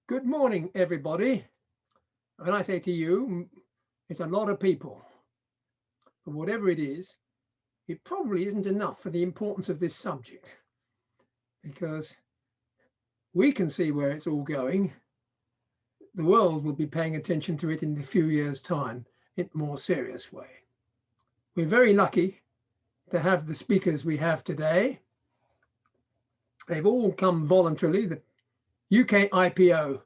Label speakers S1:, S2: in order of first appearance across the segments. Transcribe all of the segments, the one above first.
S1: Good morning, everybody. When I say to you, it's a lot of people. But whatever it is, it probably isn't enough for the importance of this subject, because we can see where it's all going. The world will be paying attention to it in a few years' time in a more serious way. We're very lucky to have the speakers we have today. They've all come voluntarily. The UK IPO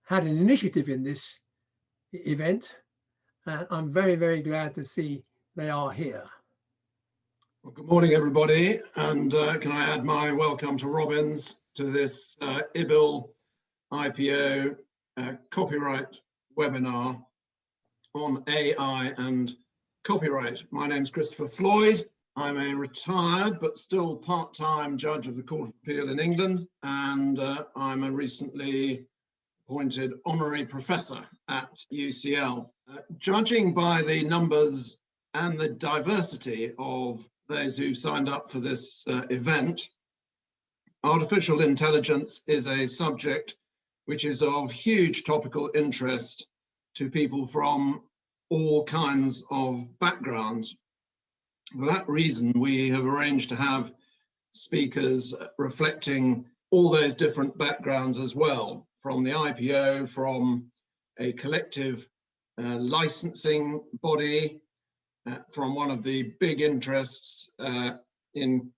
S1: had an initiative in this event, and I'm very, very glad to see they are here.
S2: Well, good morning, everybody, and can I add my welcome to Robin's to this IBIL IPO copyright webinar on AI and copyright. My name's Christopher Floyd. I'm a retired but still part-time judge of the Court of Appeal in England, and I'm a recently appointed honorary professor at UCL. Judging by the numbers and the diversity of those who signed up for this event, artificial intelligence is a subject which is of huge topical interest to people from all kinds of backgrounds. For that reason, we have arranged to have speakers reflecting all those different backgrounds as well, from the IPO, from a collective licensing body, from one of the big interests in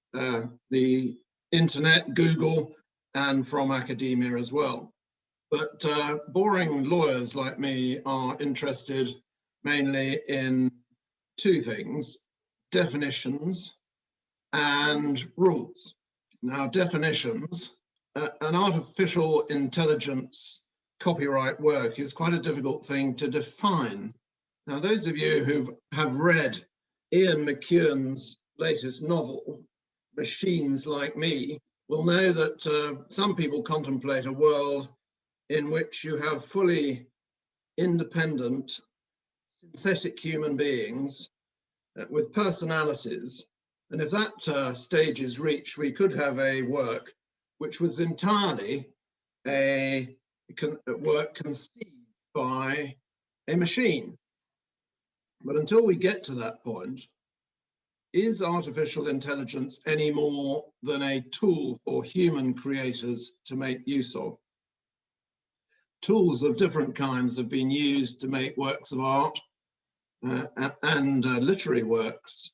S2: the internet, Google, and from academia as well. But boring lawyers like me are interested mainly in two things: definitions and rules. Now, definitions, an artificial intelligence copyright work is quite a difficult thing to define. Now, those of you who have read Ian McEwan's latest novel, Machines Like Me, will know that some people contemplate a world in which you have fully independent, synthetic human beings with personalities. And if that stage is reached, we could have a work which was entirely a work conceived by a machine. But until we get to that point, is artificial intelligence any more than a tool for human creators to make use of? Tools of different kinds have been used to make works of art and literary works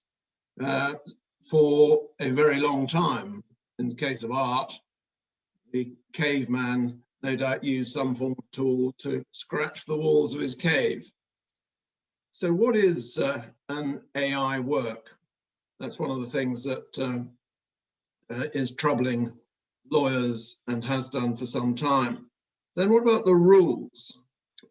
S2: for a very long time. In the case of art, the caveman no doubt used some form of tool to scratch the walls of his cave. So what is an AI work? That's one of the things that is troubling lawyers and has done for some time. Then what about the rules?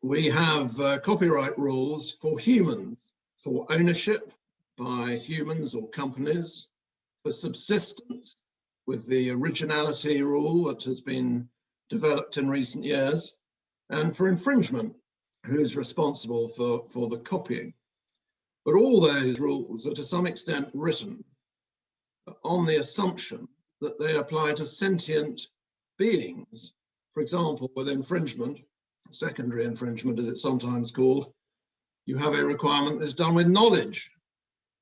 S2: We have copyright rules for humans, for ownership by humans or companies, for subsistence with the originality rule that has been developed in recent years, and for infringement, who's responsible for the copying. But all those rules are to some extent written on the assumption that they apply to sentient beings. For example, with infringement, secondary infringement as it's sometimes called, you have a requirement that's done with knowledge.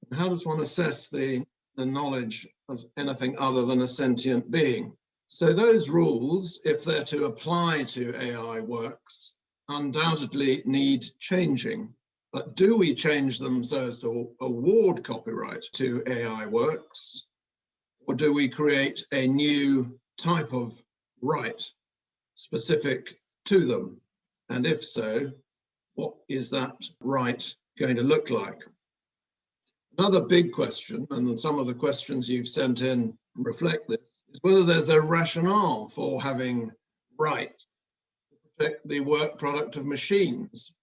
S2: And how does one assess the knowledge of anything other than a sentient being? So those rules, if they're to apply to AI works, undoubtedly need changing. But do we change them so as to award copyright to AI works? Or do we create a new type of right specific to them? And if so, what is that right going to look like? Another big question, and some of the questions you've sent in reflect this, is whether there's a rationale for having rights to protect the work product of machines.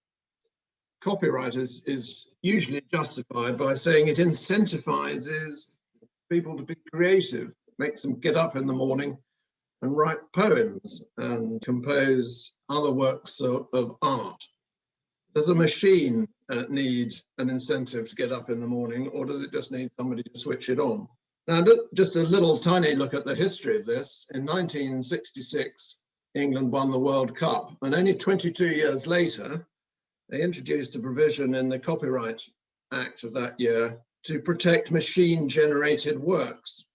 S2: Copyright is usually justified by saying it incentivizes people to be creative, makes them get up in the morning and write poems and compose other works of art. Does a machine need an incentive to get up in the morning, or does it just need somebody to switch it on? Now, just a little tiny look at the history of this. In 1966, England won the World Cup. And only 22 years later, they introduced a provision in the Copyright Act of that year to protect machine-generated works.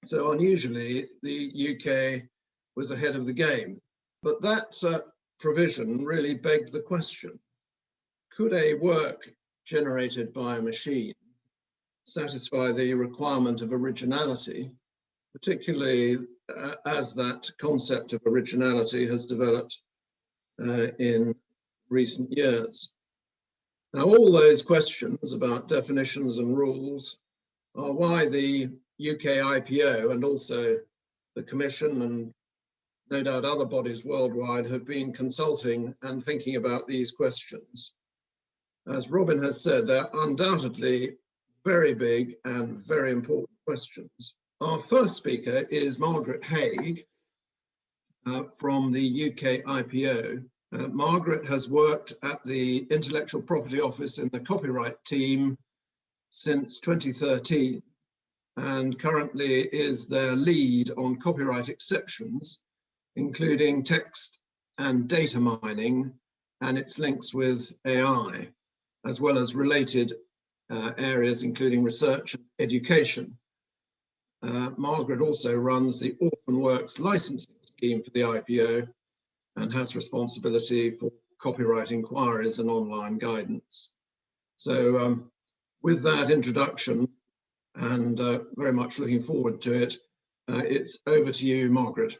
S2: So unusually, the UK was ahead of the game. But that provision really begged the question, could a work generated by a machine satisfy the requirement of originality, particularly as that concept of originality has developed in recent years? Now, all those questions about definitions and rules are why the UK IPO and also the Commission and no doubt other bodies worldwide have been consulting and thinking about these questions. As Robin has said, they're undoubtedly very big and very important questions. Our first speaker is Margaret Haig from the UK IPO. Margaret has worked at the Intellectual Property Office in the copyright team since 2013 and currently is their lead on copyright exceptions, including text and data mining and its links with AI, as well as related areas including research and education. Margaret also runs the Orphan Works licensing scheme for the IPO and has responsibility for copyright inquiries and online guidance. So with that introduction, and very much looking forward to it, it's over to you, Margaret.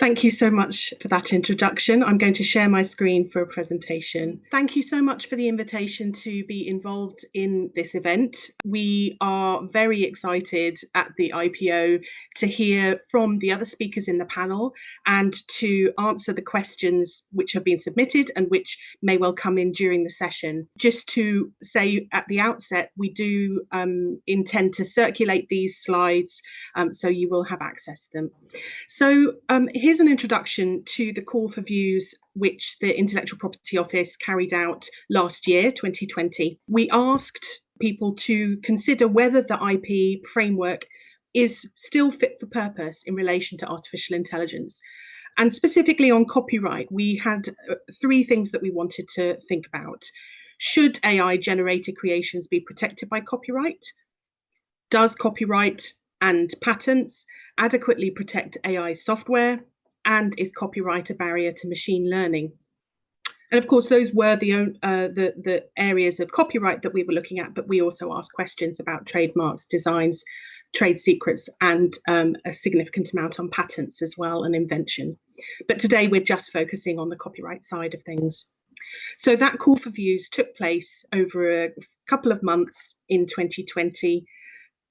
S3: Thank you so much for that introduction. I'm going to share my screen for a presentation. Thank you so much for the invitation to be involved in this event. We are very excited at the IPO to hear from the other speakers in the panel and to answer the questions which have been submitted and which may well come in during the session. Just to say at the outset, we do intend to circulate these slides, so you will have access to them. So here's an introduction to the call for views which the Intellectual Property Office carried out last year, 2020. We asked people to consider whether the IP framework is still fit for purpose in relation to artificial intelligence. And specifically on copyright, we had three things that we wanted to think about. Should AI-generated creations be protected by copyright? Does copyright and patents adequately protect AI software? And is copyright a barrier to machine learning? And of course, those were the areas of copyright that we were looking at, but we also asked questions about trademarks, designs, trade secrets, and a significant amount on patents as well, and invention. But today we're just focusing on the copyright side of things. So that call for views took place over a couple of months in 2020.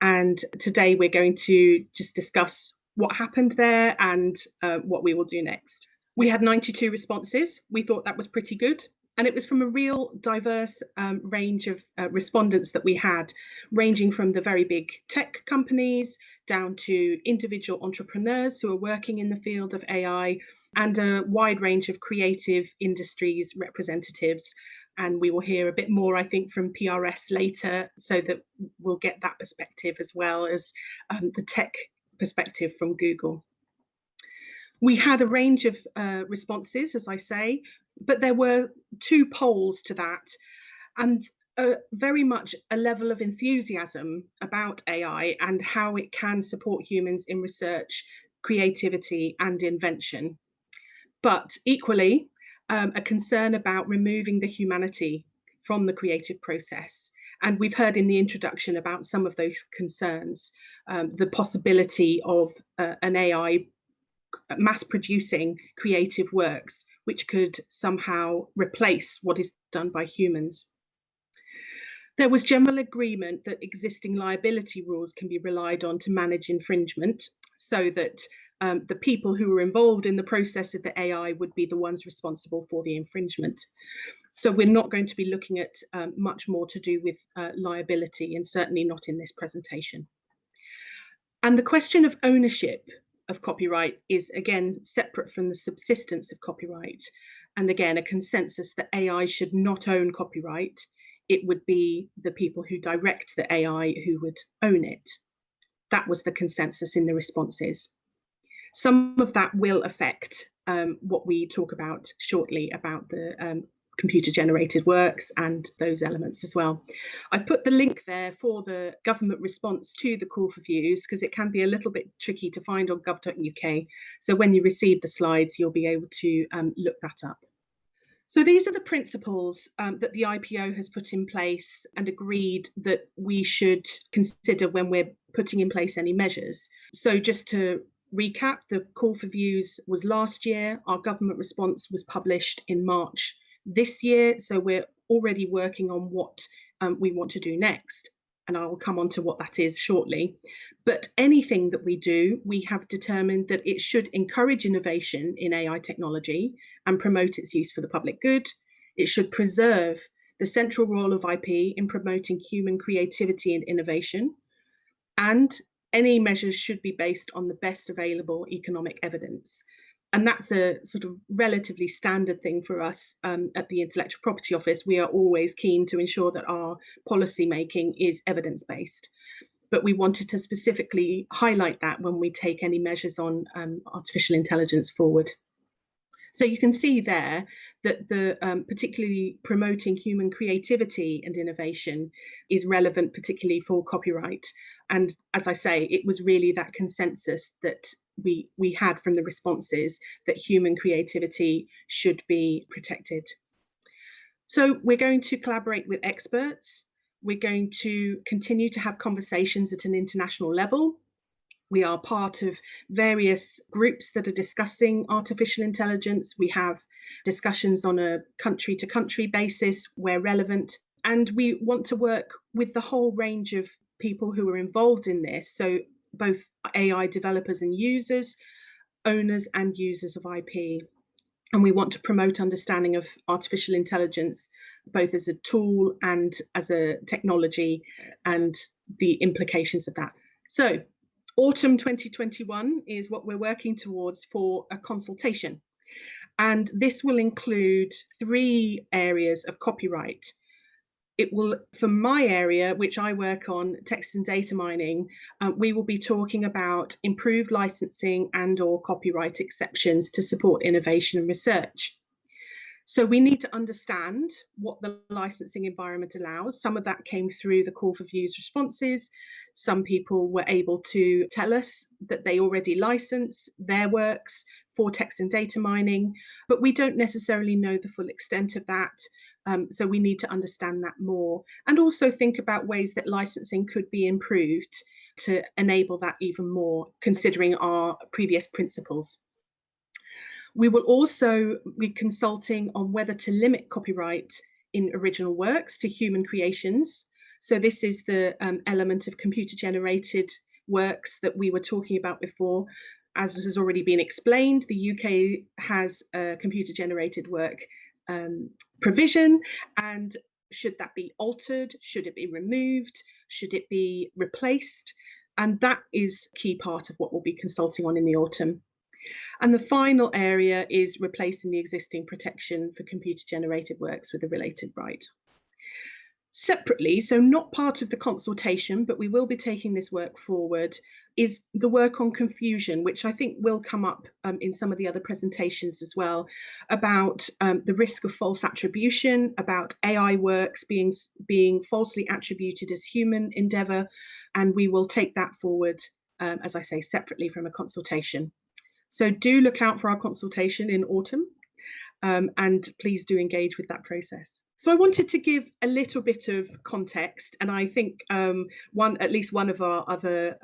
S3: And today we're going to just discuss what happened there and what we will do next. We had 92 responses. We thought that was pretty good. And it was from a real diverse range of respondents that we had, ranging from the very big tech companies down to individual entrepreneurs who are working in the field of AI, and a wide range of creative industries representatives. And we will hear a bit more, I think, from PRS later, so that we'll get that perspective as well as the tech perspective from Google. We had a range of responses, as I say, but there were two poles to that, and very much a level of enthusiasm about AI and how it can support humans in research, creativity, and invention. But equally, a concern about removing the humanity from the creative process. And we've heard in the introduction about some of those concerns, the possibility of an AI mass producing creative works, which could somehow replace what is done by humans. There was general agreement that existing liability rules can be relied on to manage infringement, so that the people who were involved in the process of the AI would be the ones responsible for the infringement. So we're not going to be looking at much more to do with liability, and certainly not in this presentation. And the question of ownership of copyright is again separate from the subsistence of copyright. And again, a consensus that AI should not own copyright. It would be the people who direct the AI who would own it. That was the consensus in the responses. Some of that will affect what we talk about shortly about the computer generated works and those elements as well. I've put the link there for the government response to the call for views because it can be a little bit tricky to find on gov.uk. So when you receive the slides, you'll be able to look that up. So these are the principles that the IPO has put in place and agreed that we should consider when we're putting in place any measures. So just to recap, the call for views was last year. Our government response was published in March this year. So we're already working on what we want to do next. And I'll come on to what that is shortly. But anything that we do, we have determined that it should encourage innovation in AI technology and promote its use for the public good. It should preserve the central role of IP in promoting human creativity and innovation. And any measures should be based on the best available economic evidence. And that's a sort of relatively standard thing for us at the Intellectual Property Office. We are always keen to ensure that our policy making is evidence-based. But we wanted to specifically highlight that when we take any measures on artificial intelligence forward. So you can see there that the particularly promoting human creativity and innovation is relevant, particularly for copyright. And as I say, it was really that consensus that we had from the responses that human creativity should be protected. So we're going to collaborate with experts. We're going to continue to have conversations at an international level. We are part of various groups that are discussing artificial intelligence. We have discussions on a country-to-country basis where relevant. And we want to work with the whole range of people who are involved in this. So both AI developers and users, owners and users of IP. And we want to promote understanding of artificial intelligence, both as a tool and as a technology and the implications of that. So autumn 2021 is what we're working towards for a consultation. And this will include 3 areas of copyright. It will, for my area, which I work on, text and data mining, we will be talking about improved licensing and/or copyright exceptions to support innovation and research. So we need to understand what the licensing environment allows. Some of that came through the call for views responses. Some people were able to tell us that they already license their works for text and data mining, but we don't necessarily know the full extent of that. So we need to understand that more and also think about ways that licensing could be improved to enable that even more, considering our previous principles. We will also be consulting on whether to limit copyright in original works to human creations. So this is the element of computer generated works that we were talking about before. As has already been explained, the UK has a computer generated work provision, and should that be altered? Should it be removed? Should it be replaced? And that is a key part of what we'll be consulting on in the autumn. And the final area is replacing the existing protection for computer generated works with a related right. Separately, so not part of the consultation, but we will be taking this work forward, is the work on confusion, which I think will come up in some of the other presentations as well, about the risk of false attribution, about AI works being falsely attributed as human endeavour, and we will take that forward, as I say, separately from a consultation. So do look out for our consultation in autumn, and please do engage with that process. So I wanted to give a little bit of context, and I think at least one of our other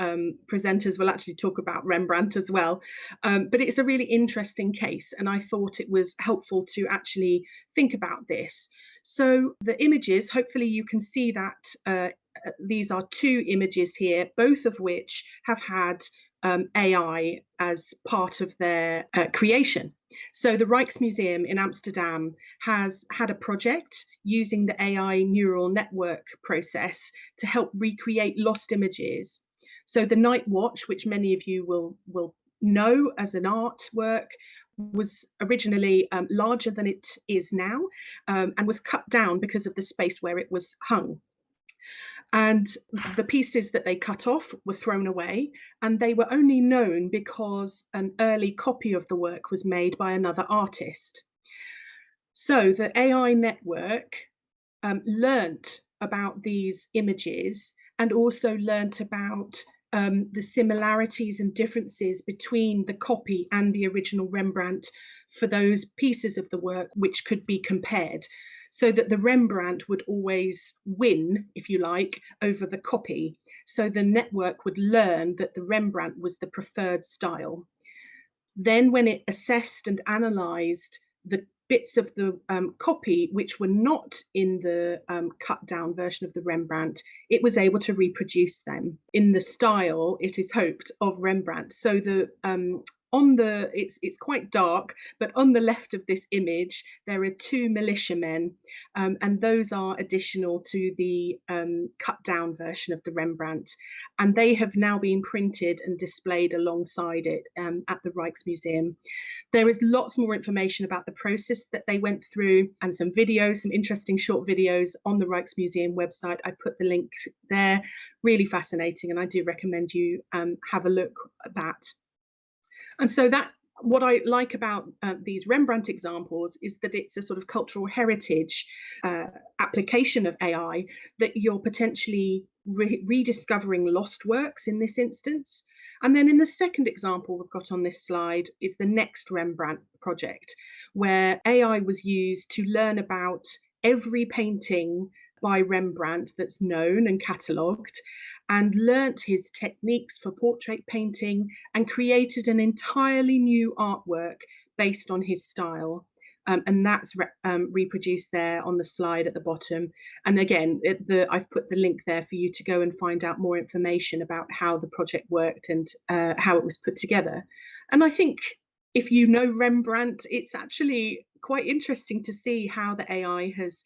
S3: presenters will actually talk about Rembrandt as well. But it's a really interesting case, and I thought it was helpful to actually think about this. So the images, hopefully you can see that these are 2 images here, both of which have had AI as part of their creation. So the Rijksmuseum in Amsterdam has had a project using the AI neural network process to help recreate lost images. So the Night Watch, which many of you will know as an artwork, was originally larger than it is now, and was cut down because of the space where it was hung. And the pieces that they cut off were thrown away, and they were only known because an early copy of the work was made by another artist. So the AI network learnt about these images and also learnt about the similarities and differences between the copy and the original Rembrandt for those pieces of the work which could be compared, so that the Rembrandt would always win, if you like, over the copy. So the network would learn that the Rembrandt was the preferred style. Then when it assessed and analysed the bits of the copy which were not in the cut down version of the Rembrandt, it was able to reproduce them in the style, it is hoped, of Rembrandt. So the it's quite dark, but on the left of this image there are two militiamen, and those are additional to the cut down version of the Rembrandt, and they have now been printed and displayed alongside it at the Rijksmuseum. There is lots more information about the process that they went through, and some videos, some interesting short videos on the Rijksmuseum website. I put the link there. Really fascinating, and I do recommend you have a look at that. And so that, what I like about these Rembrandt examples is that it's a sort of cultural heritage application of AI, that you're potentially rediscovering lost works in this instance. And then in the second example we've got on this slide is the next Rembrandt project, where AI was used to learn about every painting by Rembrandt that's known and catalogued, and learnt his techniques for portrait painting and created an entirely new artwork based on his style. And that's reproduced there on the slide at the bottom. And again, I've put the link there for you to go and find out more information about how the project worked and how it was put together. And I think if you know Rembrandt, it's actually quite interesting to see how the AI has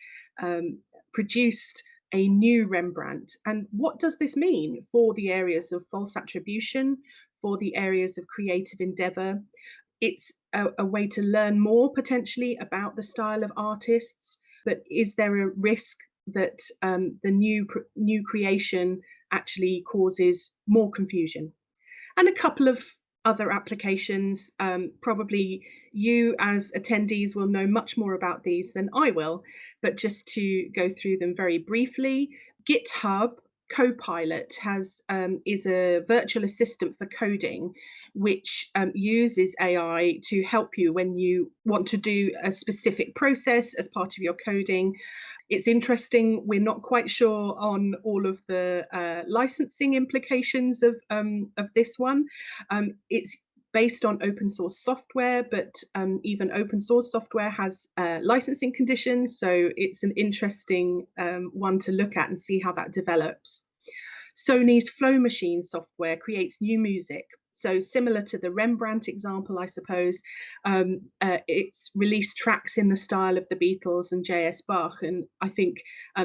S3: produced a new Rembrandt. And what does this mean for the areas of false attribution, for the areas of creative endeavour? It's a way to learn more potentially about the style of artists, but is there a risk that the new creation actually causes more confusion? And a couple of other applications, probably you as attendees will know much more about these than I will, but just to go through them very briefly. GitHub Copilot is a virtual assistant for coding, which uses AI to help you when you want to do a specific process as part of your coding. It's interesting, we're not quite sure on all of the licensing implications of this one. It's based on open source software, but even open source software has licensing conditions, so it's an interesting one to look at and see how that develops. Sony's Flow Machine software creates new music. So similar to the Rembrandt example, I suppose, it's released tracks in the style of the Beatles and J.S. Bach. And I think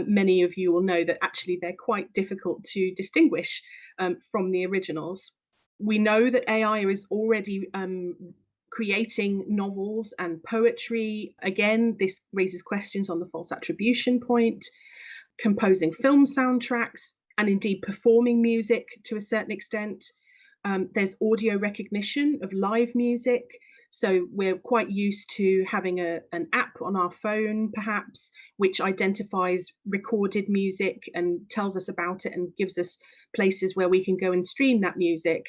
S3: many of you will know that actually they're quite difficult to distinguish from the originals. We know that AI is already creating novels and poetry. Again, this raises questions on the false attribution point, composing film soundtracks, and indeed performing music to a certain extent. There's audio recognition of live music. So we're quite used to having an app on our phone, perhaps, which identifies recorded music and tells us about it and gives us places where we can go and stream that music.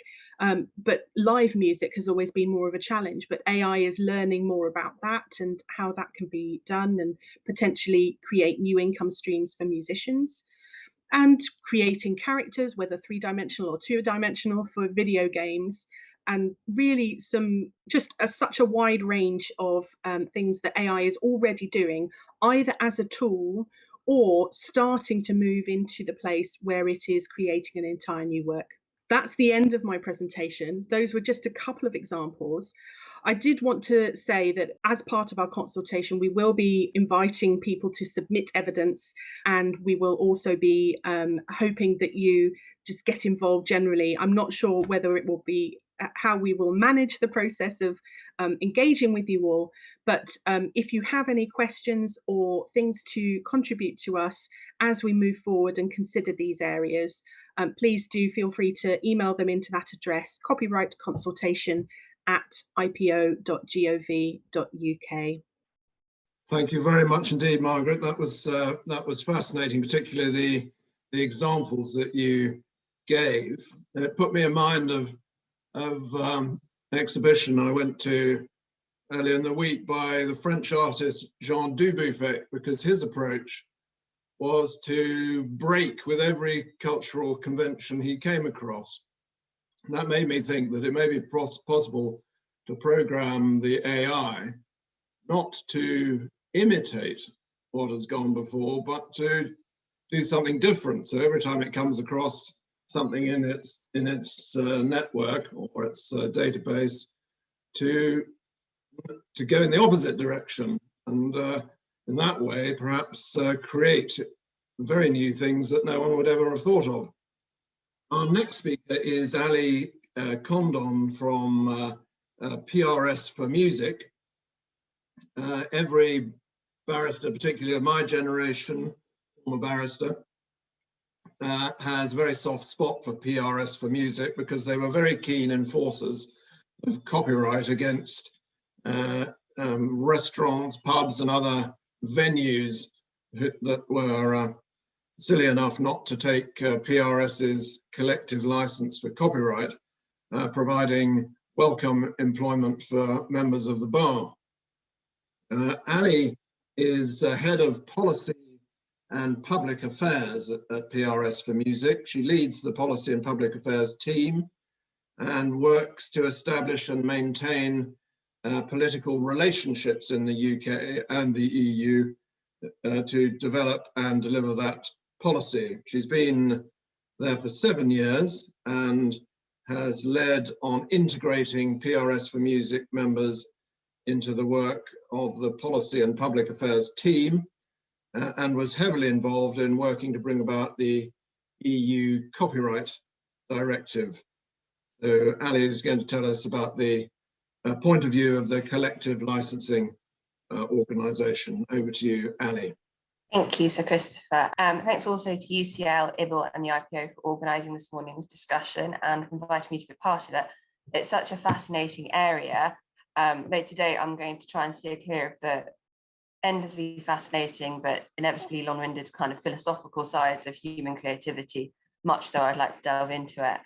S3: But live music has always been more of a challenge, but AI is learning more about that and how that can be done and potentially create new income streams for musicians. And creating characters, whether 3-dimensional or 2-dimensional, for video games, and really such a wide range of things that AI is already doing, either as a tool or starting to move into the place where it is creating an entire new work. That's the end of my presentation. Those were just a couple of examples. I did want to say that as part of our consultation, we will be inviting people to submit evidence, and we will also be hoping that you just get involved generally. I'm not sure whether it will be how we will manage the process of engaging with you all. But if you have any questions or things to contribute to us as we move forward and consider these areas, please do feel free to email them into that address, copyrightconsultation@ipo.gov.uk.
S2: Thank you very much indeed, Margaret. That was fascinating, particularly the examples that you gave. It put me in mind of an exhibition I went to earlier in the week by the French artist Jean Dubuffet, because his approach was to break with every cultural convention he came across. And that made me think that it may be possible to program the AI not to imitate what has gone before, but to do something different. So every time it comes across something in its network or its database, to go in the opposite direction, and in that way perhaps create very new things that no one would ever have thought of. Our next speaker is Ali Condon from PRS for Music. Every barrister, particularly of my generation, former barrister, has a very soft spot for PRS for Music, because they were very keen enforcers of copyright against restaurants, pubs and other venues that were silly enough not to take PRS's collective license for copyright, providing welcome employment for members of the bar. Ali is head of policy and public affairs at PRS for Music. She leads the policy and public affairs team and works to establish and maintain political relationships in the UK and the EU to develop and deliver that policy. She's been there for 7 years and has led on integrating PRS for Music members into the work of the policy and public affairs team, and was heavily involved in working to bring about the EU copyright directive. So Ali is going to tell us about the point of view of the collective licensing organisation. Over to you, Ali.
S4: Thank you, Sir Christopher. Thanks also to UCL, IBIL and the IPO for organising this morning's discussion and inviting me to be part of it. It's such a fascinating area. But today I'm going to try and steer clear of the endlessly fascinating but inevitably long-winded kind of philosophical sides of human creativity, much though I'd like to delve into it.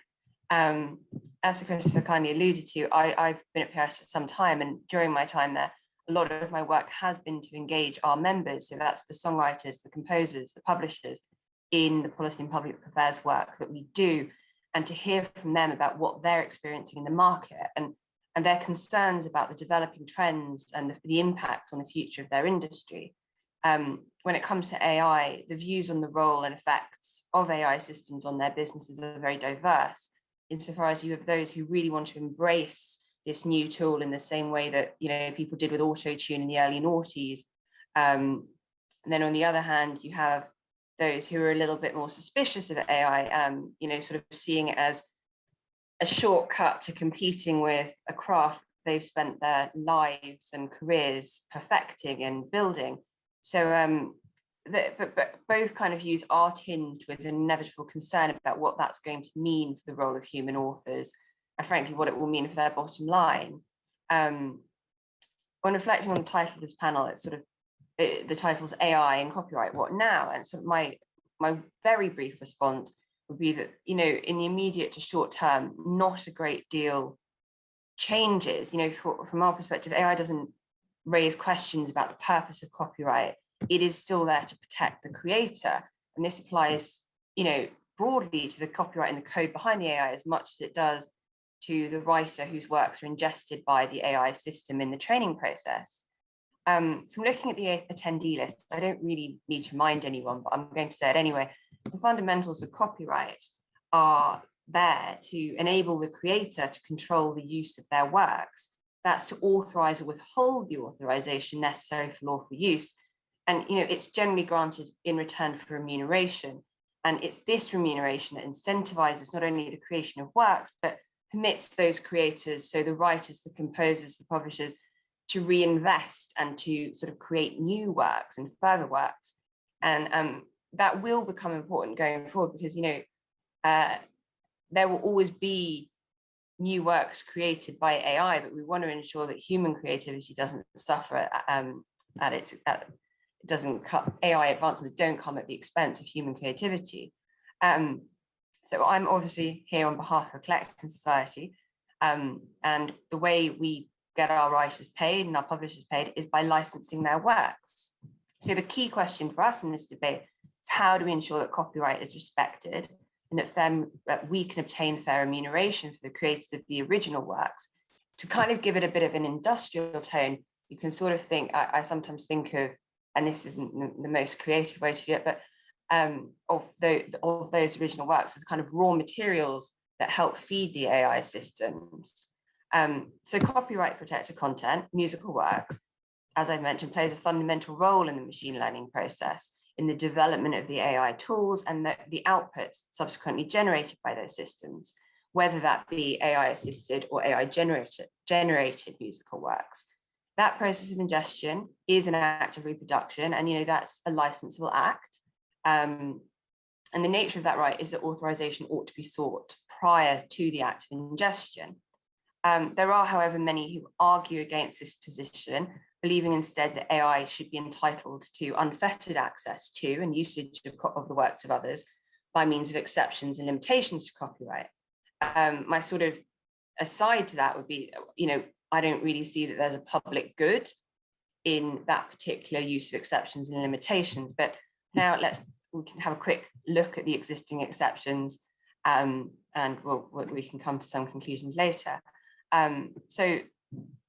S4: As Sir Christopher kindly alluded to, I've been at PRS for some time, and during my time there, a lot of my work has been to engage our members, so that's the songwriters, the composers, the publishers, in the policy and public affairs work that we do, and to hear from them about what they're experiencing in the market and their concerns about the developing trends and the impact on the future of their industry. When it comes to AI, the views on the role and effects of AI systems on their businesses are very diverse, insofar as you have those who really want to embrace this new tool in the same way that people did with auto-tune in the early noughties. And then on the other hand, you have those who are a little bit more suspicious of AI, sort of seeing it as a shortcut to competing with a craft they've spent their lives and careers perfecting and building. So but both kind of views are tinged with an inevitable concern about what that's going to mean for the role of human authors, and frankly what it will mean for their bottom line. When reflecting on the title of this panel, it's sort of the title's AI and copyright, what now? And sort of my very brief response would be that, in the immediate to short term, not a great deal changes. From our perspective, AI doesn't raise questions about the purpose of copyright. It is still there to protect the creator. And this applies, broadly to the copyright and the code behind the AI as much as it does to the writer whose works are ingested by the AI system in the training process. From looking at the attendee list, I don't really need to remind anyone, but I'm going to say it anyway. The fundamentals of copyright are there to enable the creator to control the use of their works. That's to authorize or withhold the authorization necessary for lawful use. And it's generally granted in return for remuneration. And it's this remuneration that incentivizes not only the creation of works, but permits those creators, so the writers, the composers, the publishers, to reinvest and to sort of create new works and further works. And that will become important going forward, because, there will always be new works created by AI, but we want to ensure that human creativity doesn't suffer it doesn't cut, AI advancements don't come at the expense of human creativity. So I'm obviously here on behalf of Collecting Society, and the way we get our writers paid and our publishers paid is by licensing their works. So the key question for us in this debate is, how do we ensure that copyright is respected and that we can obtain fair remuneration for the creators of the original works? To kind of give it a bit of an industrial tone, you can sort of think, I sometimes think of, and this isn't the most creative way to view it, but of those original works as kind of raw materials that help feed the AI systems. So copyright protected content, musical works, as I mentioned, plays a fundamental role in the machine learning process, in the development of the AI tools and the outputs subsequently generated by those systems, whether that be AI assisted or AI generated musical works. That process of ingestion is an act of reproduction, and that's a licensable act. And the nature of that right is that authorization ought to be sought prior to the act of ingestion. There are, however, many who argue against this position, believing instead that AI should be entitled to unfettered access to and usage of the works of others by means of exceptions and limitations to copyright. My sort of aside to that would be, I don't really see that there's a public good in that particular use of exceptions and limitations. But now we can have a quick look at the existing exceptions, and we can come to some conclusions later. So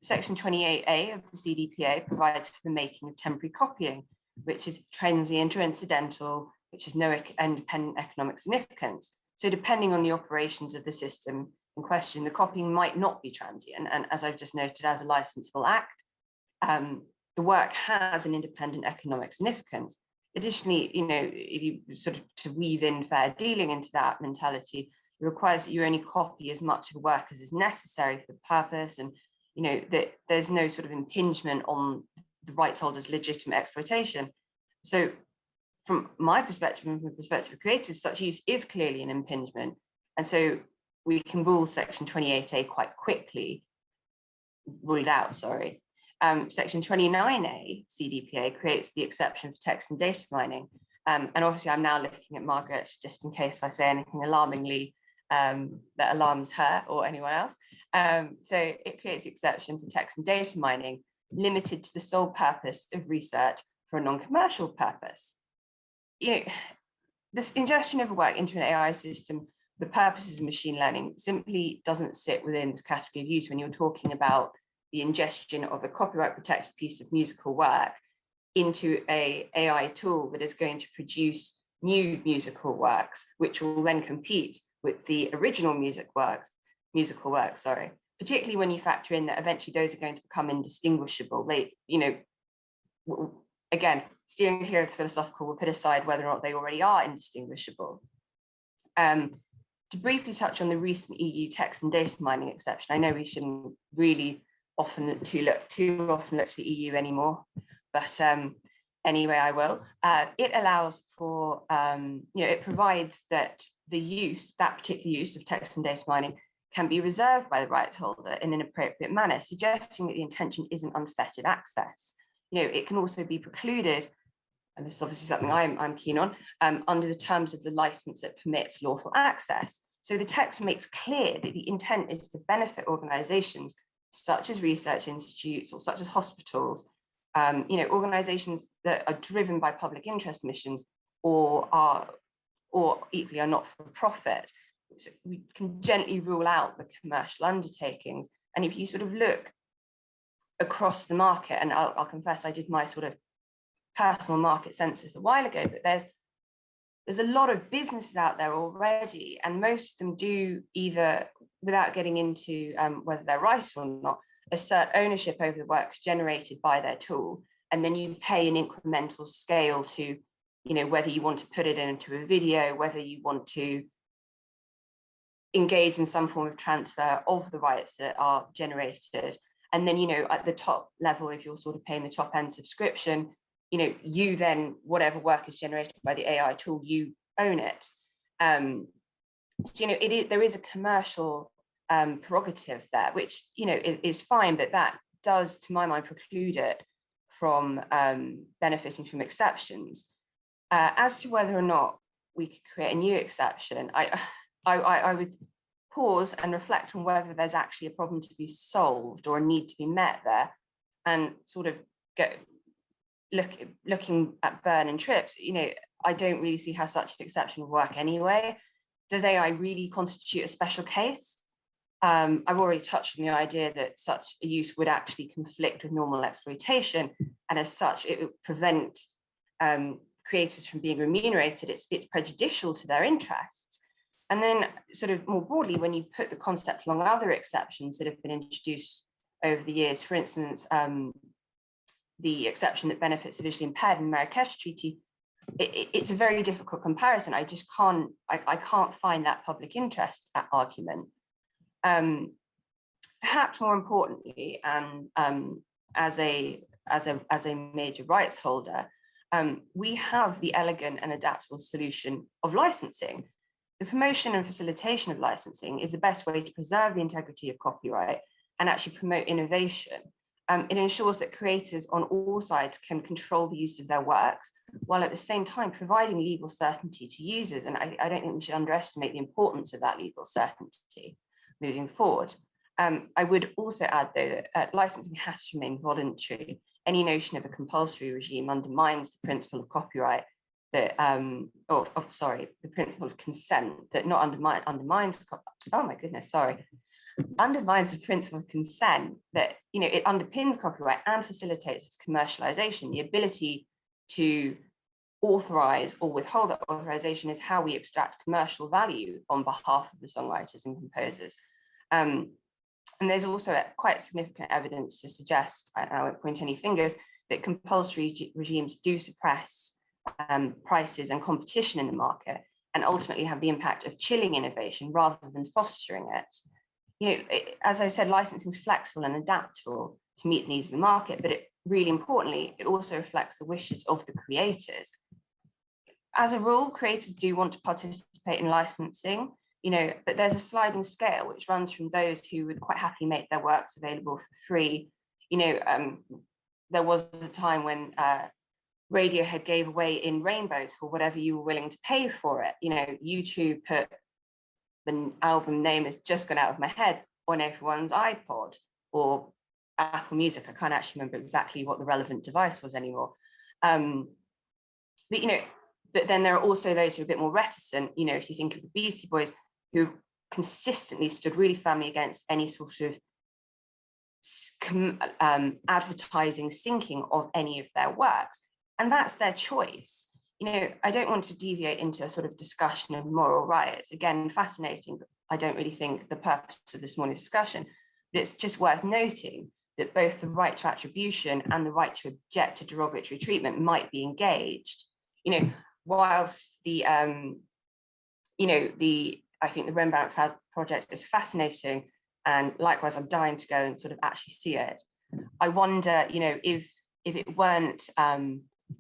S4: Section 28A of the CDPA provides for the making of temporary copying, which is transient or incidental, which has no independent economic significance. So depending on the operations of the system in question, the copying might not be transient. And as I've just noted, as a licensable act, the work has an independent economic significance. Additionally, if you sort of to weave in fair dealing into that mentality, it requires that you only copy as much of a work as is necessary for the purpose, and that there's no sort of impingement on the rights holder's legitimate exploitation. So from my perspective and from the perspective of creators, such use is clearly an impingement. And so we can rule Section 28A quite quickly, ruled out, sorry. Section 29A CDPA creates the exception for text and data mining. And obviously I'm now looking at Margaret, just in case I say anything alarmingly that alarms her or anyone else. So it creates the exception for text and data mining, limited to the sole purpose of research for a non-commercial purpose. This ingestion of a work into an AI system for the purposes of machine learning simply doesn't sit within this category of use when you're talking about the ingestion of a copyright protected piece of musical work into an AI tool that is going to produce new musical works, which will then compete with the original musical works, particularly when you factor in that eventually those are going to become indistinguishable. Again, steering clear of the philosophical, we'll put aside whether or not they already are indistinguishable. To briefly touch on the recent EU text and data mining exception, I know we shouldn't really too often look to the EU anymore, but anyway, I will. It allows for, it provides that that particular use of text and data mining can be reserved by the rights holder in an appropriate manner, suggesting that the intention isn't unfettered access. It can also be precluded, and this is obviously something I'm keen on, under the terms of the license that permits lawful access. So the text makes clear that the intent is to benefit organizations such as research institutes or such as hospitals, organizations that are driven by public interest missions or equally are not for profit. So we can gently rule out the commercial undertakings. And if you sort of look across the market, and I'll confess I did my sort of personal market census a while ago, but there's a lot of businesses out there already, and most of them do either, without getting into whether they're right or not, assert ownership over the works generated by their tool, and then you pay an incremental scale to, whether you want to put it into a video, whether you want to engage in some form of transfer of the rights that are generated. And then, at the top level, if you're sort of paying the top end subscription, you then, whatever work is generated by the AI tool, you own it. So, there is a commercial prerogative there, which, is fine, but that does, to my mind, preclude it from benefiting from exceptions. As to whether or not we could create a new exception, I would pause and reflect on whether there's actually a problem to be solved or a need to be met there, and sort of looking at burn and trips. I don't really see how such an exception would work anyway. Does AI really constitute a special case? I've already touched on the idea that such a use would actually conflict with normal exploitation, and as such, it would prevent creators from being remunerated. It's prejudicial to their interests. And then sort of more broadly, when you put the concept along other exceptions that have been introduced over the years, for instance, the exception that benefits the visually impaired in the Marrakesh Treaty, it's a very difficult comparison. I just can't find that public interest argument. Perhaps more importantly, and as a major rights holder, we have the elegant and adaptable solution of licensing. The promotion and facilitation of licensing is the best way to preserve the integrity of copyright and actually promote innovation. It ensures that creators on all sides can control the use of their works, while at the same time providing legal certainty to users. And I don't think we should underestimate the importance of that legal certainty moving forward. I would also add, though, that licensing has to remain voluntary. Any notion of a compulsory regime undermines the principle of copyright that, the principle of consent that not undermines the principle of consent that, it underpins copyright and facilitates its commercialization. The ability to authorize or withhold that authorization is how we extract commercial value on behalf of the songwriters and composers. And there's also quite significant evidence to suggest, I won't point any fingers, that compulsory regimes do suppress prices and competition in the market, and ultimately have the impact of chilling innovation rather than fostering it. As I said, licensing is flexible and adaptable to meet the needs of the market, but really importantly, it also reflects the wishes of the creators. As a rule, creators do want to participate in licensing, but there's a sliding scale which runs from those who would quite happily make their works available for free. There was a time when Radiohead gave away in rainbows for whatever you were willing to pay for it. YouTube put the album name has just gone out of my head on everyone's iPod or Apple Music. I can't actually remember exactly what the relevant device was anymore. But then there are also those who are a bit more reticent. If you think of the Beastie Boys, who consistently stood really firmly against any sort of advertising syncing of any of their works, and that's their choice. I don't want to deviate into a sort of discussion of moral riots. Again, fascinating, but I don't really think the purpose of this morning's discussion. But it's just worth noting that both the right to attribution and the right to object to derogatory treatment might be engaged. Whilst I think the Rembrandt project is fascinating, and likewise, I'm dying to go and sort of actually see it. I wonder, if it weren't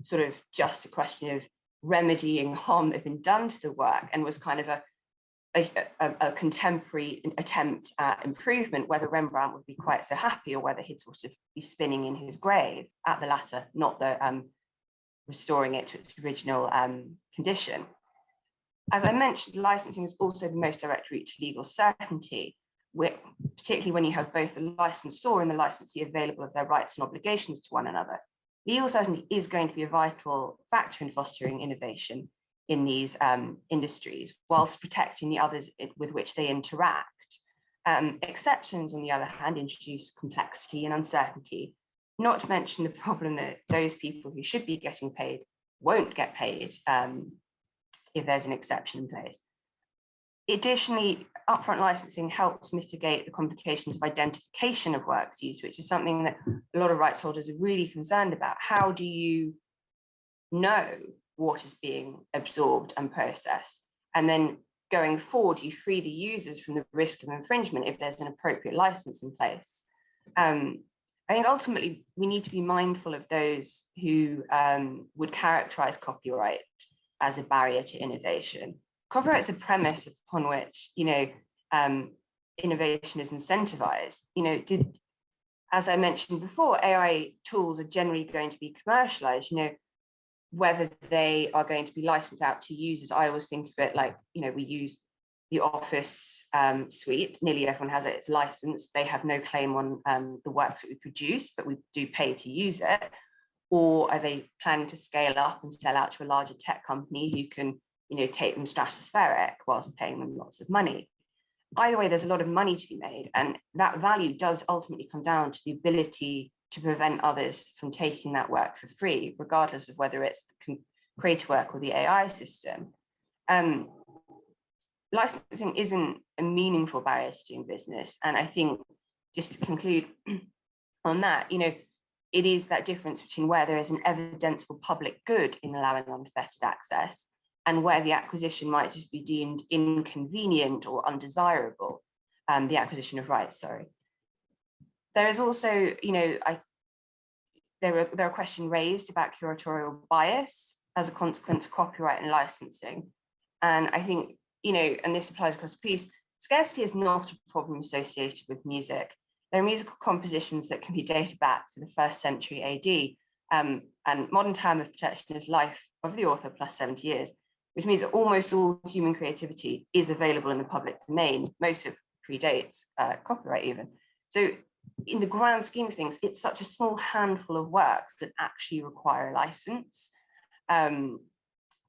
S4: sort of just a question of remedying harm that had been done to the work and was kind of a contemporary attempt at improvement, whether Rembrandt would be quite so happy or whether he'd sort of be spinning in his grave, at the latter, not the restoring it to its original condition. As I mentioned, licensing is also the most direct route to legal certainty, particularly when you have both the licensor and the licensee available of their rights and obligations to one another. Legal certainty is going to be a vital factor in fostering innovation in these industries, whilst protecting the others with which they interact. Exceptions, on the other hand, introduce complexity and uncertainty, not to mention the problem that those people who should be getting paid won't get paid if there's an exception in place. Additionally, upfront licensing helps mitigate the complications of identification of works used, which is something that a lot of rights holders are really concerned about. How do you know what is being absorbed and processed? And then going forward, you free the users from the risk of infringement if there's an appropriate license in place. I think ultimately we need to be mindful of those who would characterize copyright as a barrier to innovation. Copyright is a premise upon which, innovation is incentivized. As I mentioned before, AI tools are generally going to be commercialized, whether they are going to be licensed out to users. I always think of it like, we use the Office suite, nearly everyone has it, it's licensed. They have no claim on the works that we produce, but we do pay to use it. Or are they planning to scale up and sell out to a larger tech company who can, take them stratospheric whilst paying them lots of money? Either way, there's a lot of money to be made, and that value does ultimately come down to the ability to prevent others from taking that work for free, regardless of whether it's the creator work or the AI system. Licensing isn't a meaningful barrier to doing business. And I think, just to conclude on that, it is that difference between where there is an evidentiable public good in allowing unfettered access and where the acquisition might just be deemed inconvenient or undesirable, the acquisition of rights, sorry. There is also, there are questions raised about curatorial bias as a consequence of copyright and licensing. And I think, and this applies across the piece, scarcity is not a problem associated with music. There are musical compositions that can be dated back to the 1st century AD, and modern term of protection is life of the author plus 70 years, which means that almost all human creativity is available in the public domain. Most of it predates copyright even. So in the grand scheme of things, it's such a small handful of works that actually require a license,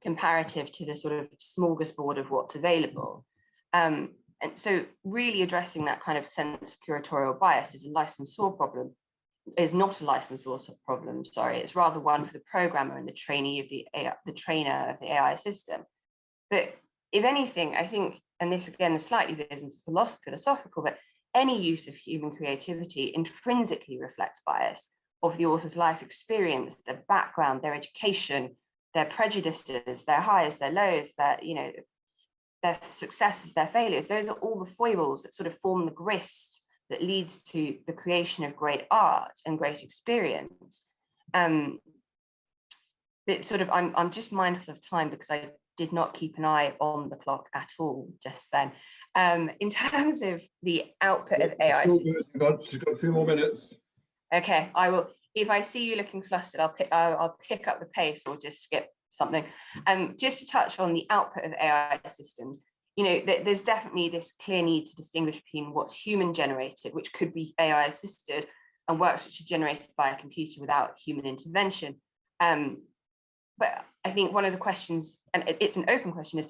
S4: comparative to the sort of smorgasbord of what's available. And so really addressing that kind of sense of curatorial bias is a licensor problem, is not a licensor problem, sorry. It's rather one for the programmer and the trainer of the AI system. But if anything, I think, and this again is slightly veers into philosophical, but any use of human creativity intrinsically reflects bias of the author's life experience, their background, their education, their prejudices, their highs, their lows, their successes, their failures. Those are all the foibles that sort of form the grist that leads to the creation of great art and great experience. I'm just mindful of time because I did not keep an eye on the clock at all just then. In terms of the output of AI,
S2: you've got a few more minutes.
S4: Okay, I will. If I see you looking flustered, I'll pick up the pace or just skip something. Just to touch on the output of AI systems, there's definitely this clear need to distinguish between what's human generated, which could be AI assisted, and works which are generated by a computer without human intervention. But I think one of the questions, and it's an open question, is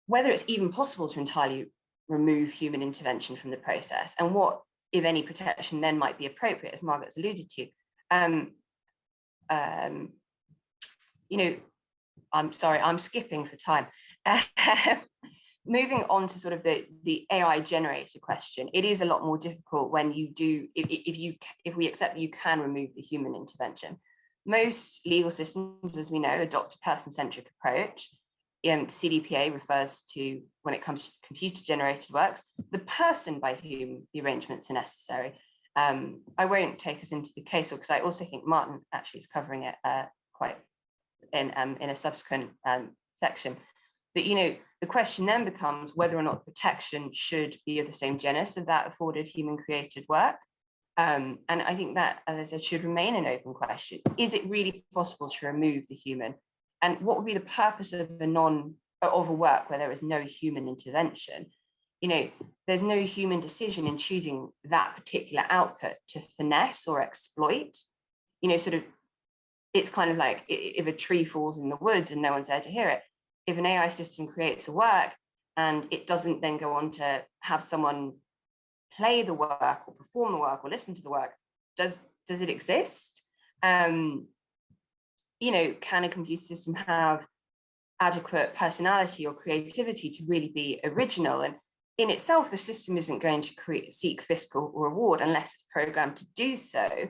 S4: whether it's even possible to entirely remove human intervention from the process, and what, if any, protection then might be appropriate, as Margaret's alluded to. I'm sorry, I'm skipping for time. Moving on to sort of the AI generated question, it is a lot more difficult when you do, if we accept you can remove the human intervention. Most legal systems, as we know, adopt a person-centric approach. CDPA refers to, when it comes to computer-generated works, the person by whom the arrangements are necessary. I won't take us into the case because I also think Martin actually is covering it quite in a subsequent section. But the question then becomes whether or not protection should be of the same genus of that afforded human-created work. And I think that, as I said, should remain an open question. Is it really possible to remove the human? And what would be the purpose of a work where there is no human intervention? There's no human decision in choosing that particular output to finesse or exploit. It's kind of like if a tree falls in the woods and no one's there to hear it. If an AI system creates a work and it doesn't then go on to have someone play the work or perform the work or listen to the work, does it exist? Can a computer system have adequate personality or creativity to really be original? And in itself, the system isn't going to seek fiscal reward unless it's programmed to do so.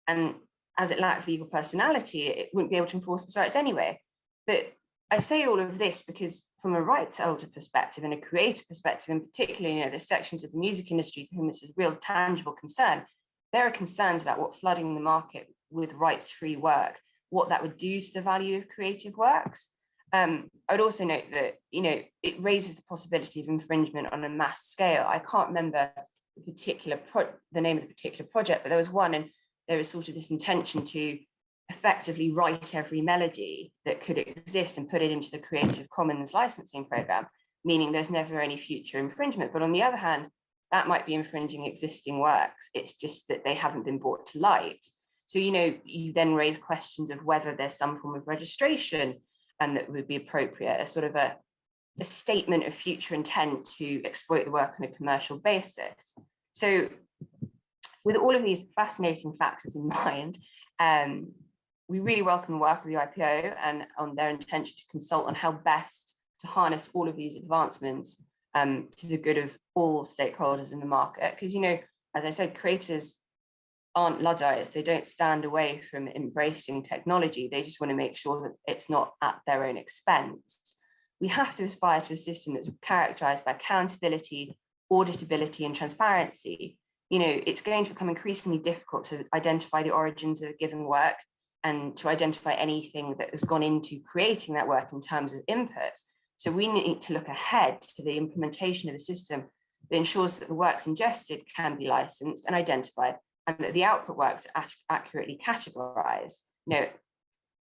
S4: And as it lacks legal personality, it wouldn't be able to enforce its rights anyway. But I say all of this because from a rights holder perspective and a creator perspective, in particular, you know, the sections of the music industry for whom this is a real tangible concern, there are concerns about what flooding the market with rights-free work, what that would do to the value of creative works. I'd also note that, you know, it raises the possibility of infringement on a mass scale. I can't remember the name of the particular project, but there was one, and there was sort of this intention to effectively write every melody that could exist and put it into the Creative Commons licensing program, meaning there's never any future infringement. But on the other hand, that might be infringing existing works. It's just that they haven't been brought to light. So, you know, you then raise questions of whether there's some form of registration and that would be appropriate, a sort of a statement of future intent to exploit the work on a commercial basis. So with all of these fascinating factors in mind, we really welcome the work of the IPO and on their intention to consult on how best to harness all of these advancements to the good of all stakeholders in the market. Because, you know, as I said, creators aren't Luddites. They don't stand away from embracing technology. They just want to make sure that it's not at their own expense. We have to aspire to a system that's characterized by accountability, auditability, and transparency. You know, it's going to become increasingly difficult to identify the origins of a given work and to identify anything that has gone into creating that work in terms of input. So we need to look ahead to the implementation of a system that ensures that the works ingested can be licensed and identified, and that the output works are accurately categorized. You know,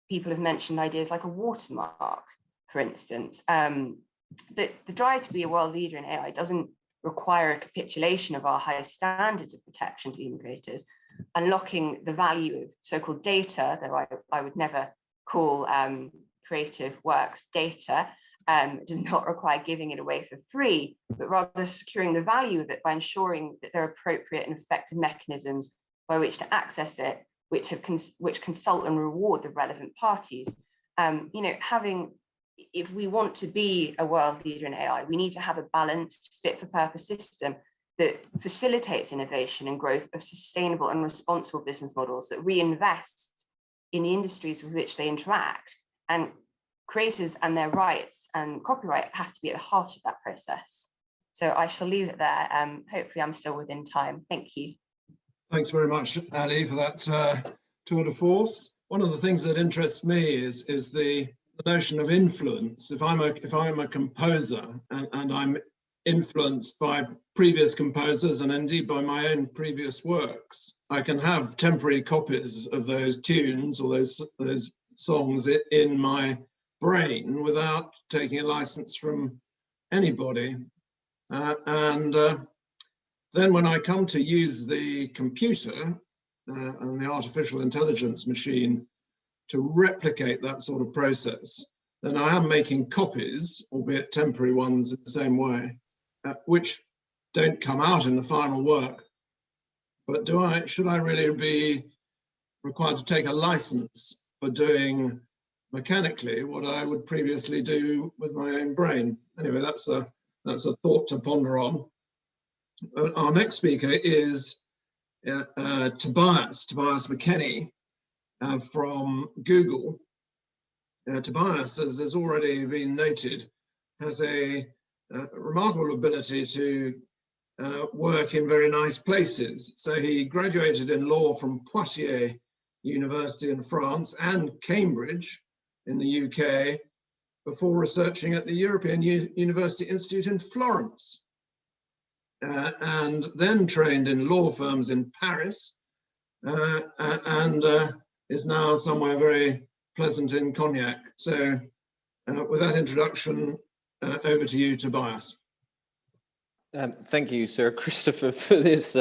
S4: people have mentioned ideas like a watermark, for instance. But the drive to be a world leader in AI doesn't require a capitulation of our high standards of protection to human creators. Unlocking the value of so-called data, though I would never call creative works data, does not require giving it away for free, but rather securing the value of it by ensuring that there are appropriate and effective mechanisms by which to access it, which consult and reward the relevant parties. You know, if we want to be a world leader in AI, we need to have a balanced, fit-for-purpose system that facilitates innovation and growth of sustainable and responsible business models that reinvest in the industries with which they interact. And creators and their rights and copyright have to be at the heart of that process. So I shall leave it there. Hopefully I'm still within time. Thank you.
S2: Thanks very much, Ali, for that tour de force. One of the things that interests me is the notion of influence. If I'm a composer and I'm influenced by previous composers and indeed by my own previous works, I can have temporary copies of those tunes or those songs in my brain without taking a license from anybody. Then when I come to use the computer and the artificial intelligence machine to replicate that sort of process, then I am making copies, albeit temporary ones in the same way, which don't come out in the final work. But should I really be required to take a license for doing mechanically what I would previously do with my own brain? Anyway, that's a thought to ponder on. Our next speaker is Tobias McKenney from Google. Tobias, as has already been noted, has a remarkable ability to work in very nice places. So he graduated in law from Poitiers University in France and Cambridge in the UK before researching at the European University Institute in Florence, and then trained in law firms in Paris, and is now somewhere very pleasant in Cognac. So with that introduction, over to you, Tobias.
S5: Thank you, Sir Christopher, for this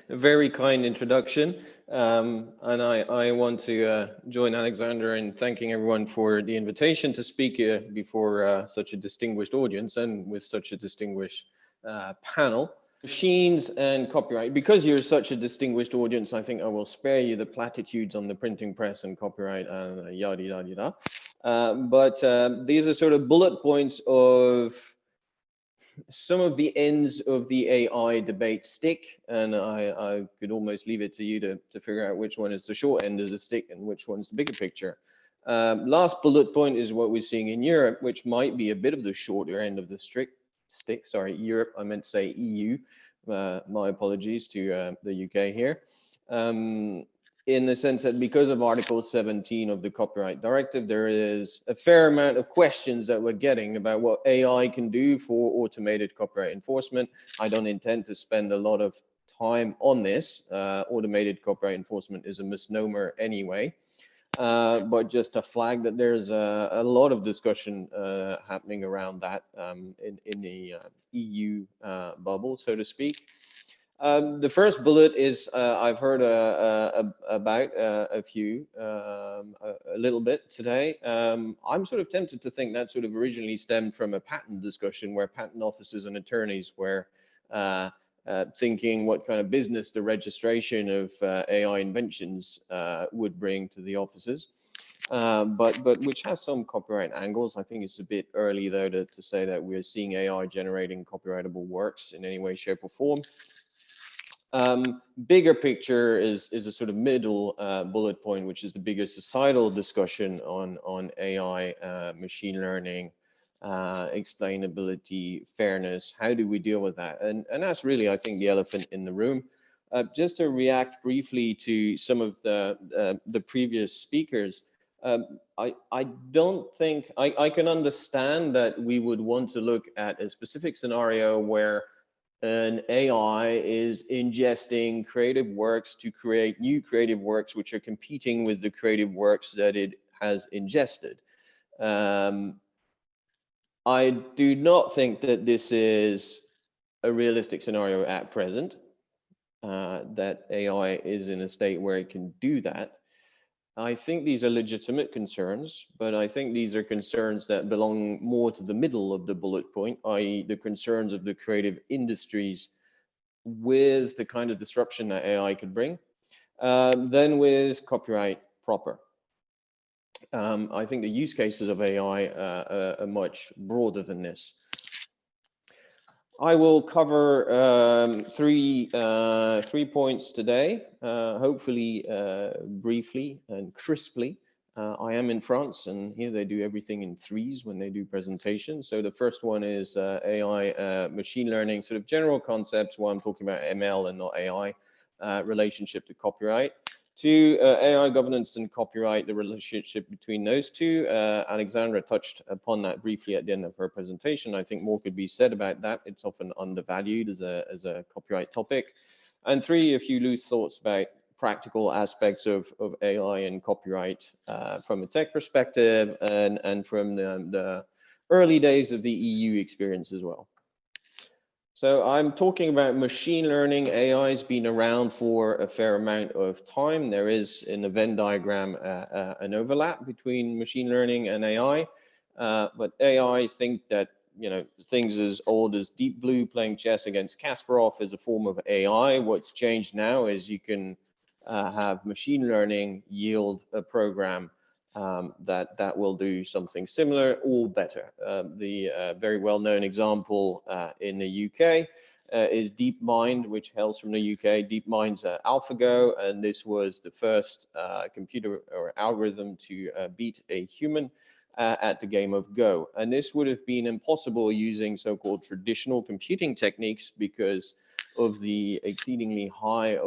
S5: very kind introduction. And I want to join Alexandra in thanking everyone for the invitation to speak before such a distinguished audience and with such a distinguished panel. Machines and copyright. Because you're such a distinguished audience, I think I will spare you the platitudes on the printing press and copyright and yada, yada, yada. But these are sort of bullet points of some of the ends of the AI debate stick, and I could almost leave it to you to figure out which one is the short end of the stick and which one's the bigger picture. Last bullet point is what we're seeing in Europe, which might be a bit of the shorter end of the stick. Sorry, Europe, I meant to say EU. My apologies to the UK here. In the sense that because of Article 17 of the Copyright Directive, there is a fair amount of questions that we're getting about what AI can do for automated copyright enforcement. I don't intend to spend a lot of time on this. Automated copyright enforcement is a misnomer anyway. But just to flag that there's a lot of discussion happening around that in the EU bubble, so to speak. The first bullet is I've heard about a few, a little bit today. I'm sort of tempted to think that sort of originally stemmed from a patent discussion where patent offices and attorneys were thinking what kind of business the registration of AI inventions would bring to the offices. But which has some copyright angles. I think it's a bit early though to say that we're seeing AI generating copyrightable works in any way, shape or form. Bigger picture is a sort of middle bullet point, which is the bigger societal discussion on AI, machine learning, explainability, fairness. How do we deal with that? And that's really, I think, the elephant in the room. Just to react briefly to some of the previous speakers, I don't think, I can understand that we would want to look at a specific scenario where an AI is ingesting creative works to create new creative works which are competing with the creative works that it has ingested. I do not think that this is a realistic scenario at present, that AI is in a state where it can do that. I think these are legitimate concerns, but I think these are concerns that belong more to the middle of the bullet point, i.e. the concerns of the creative industries with the kind of disruption that AI could bring, than with copyright proper. I think the use cases of AI are much broader than this. I will cover three points today, hopefully briefly and crisply. I am in France, and here they do everything in threes when they do presentations. So the first one is AI, machine learning, sort of general concepts. While I'm talking about ML and not AI, relationship to copyright. Two, AI governance and copyright, the relationship between those two. Alexandra touched upon that briefly at the end of her presentation. I think more could be said about that. It's often undervalued as a copyright topic. And three, a few loose thoughts about practical aspects of AI and copyright from a tech perspective and from the early days of the EU experience as well. So I'm talking about machine learning. AI has been around for a fair amount of time. There is in the Venn diagram an overlap between machine learning and AI, but AI think that, you know, things as old as Deep Blue playing chess against Kasparov is a form of AI. What's changed now is you can have machine learning yield a program that will do something similar or better. The very well-known example in the UK is DeepMind, which hails from the UK. DeepMind's AlphaGo, and this was the first computer or algorithm to beat a human at the game of Go. And this would have been impossible using so-called traditional computing techniques because of the exceedingly high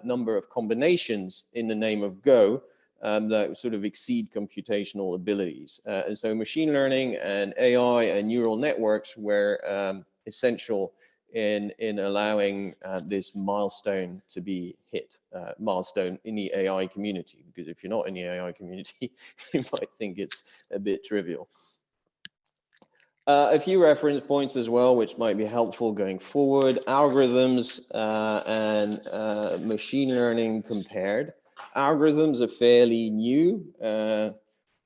S5: number of combinations in the name of Go that sort of exceed computational abilities. And so machine learning and AI and neural networks were essential in allowing this milestone to be hit, milestone in the AI community, because if you're not in the AI community, you might think it's a bit trivial. A few reference points as well, which might be helpful going forward. Algorithms and machine learning compared. Algorithms are fairly new.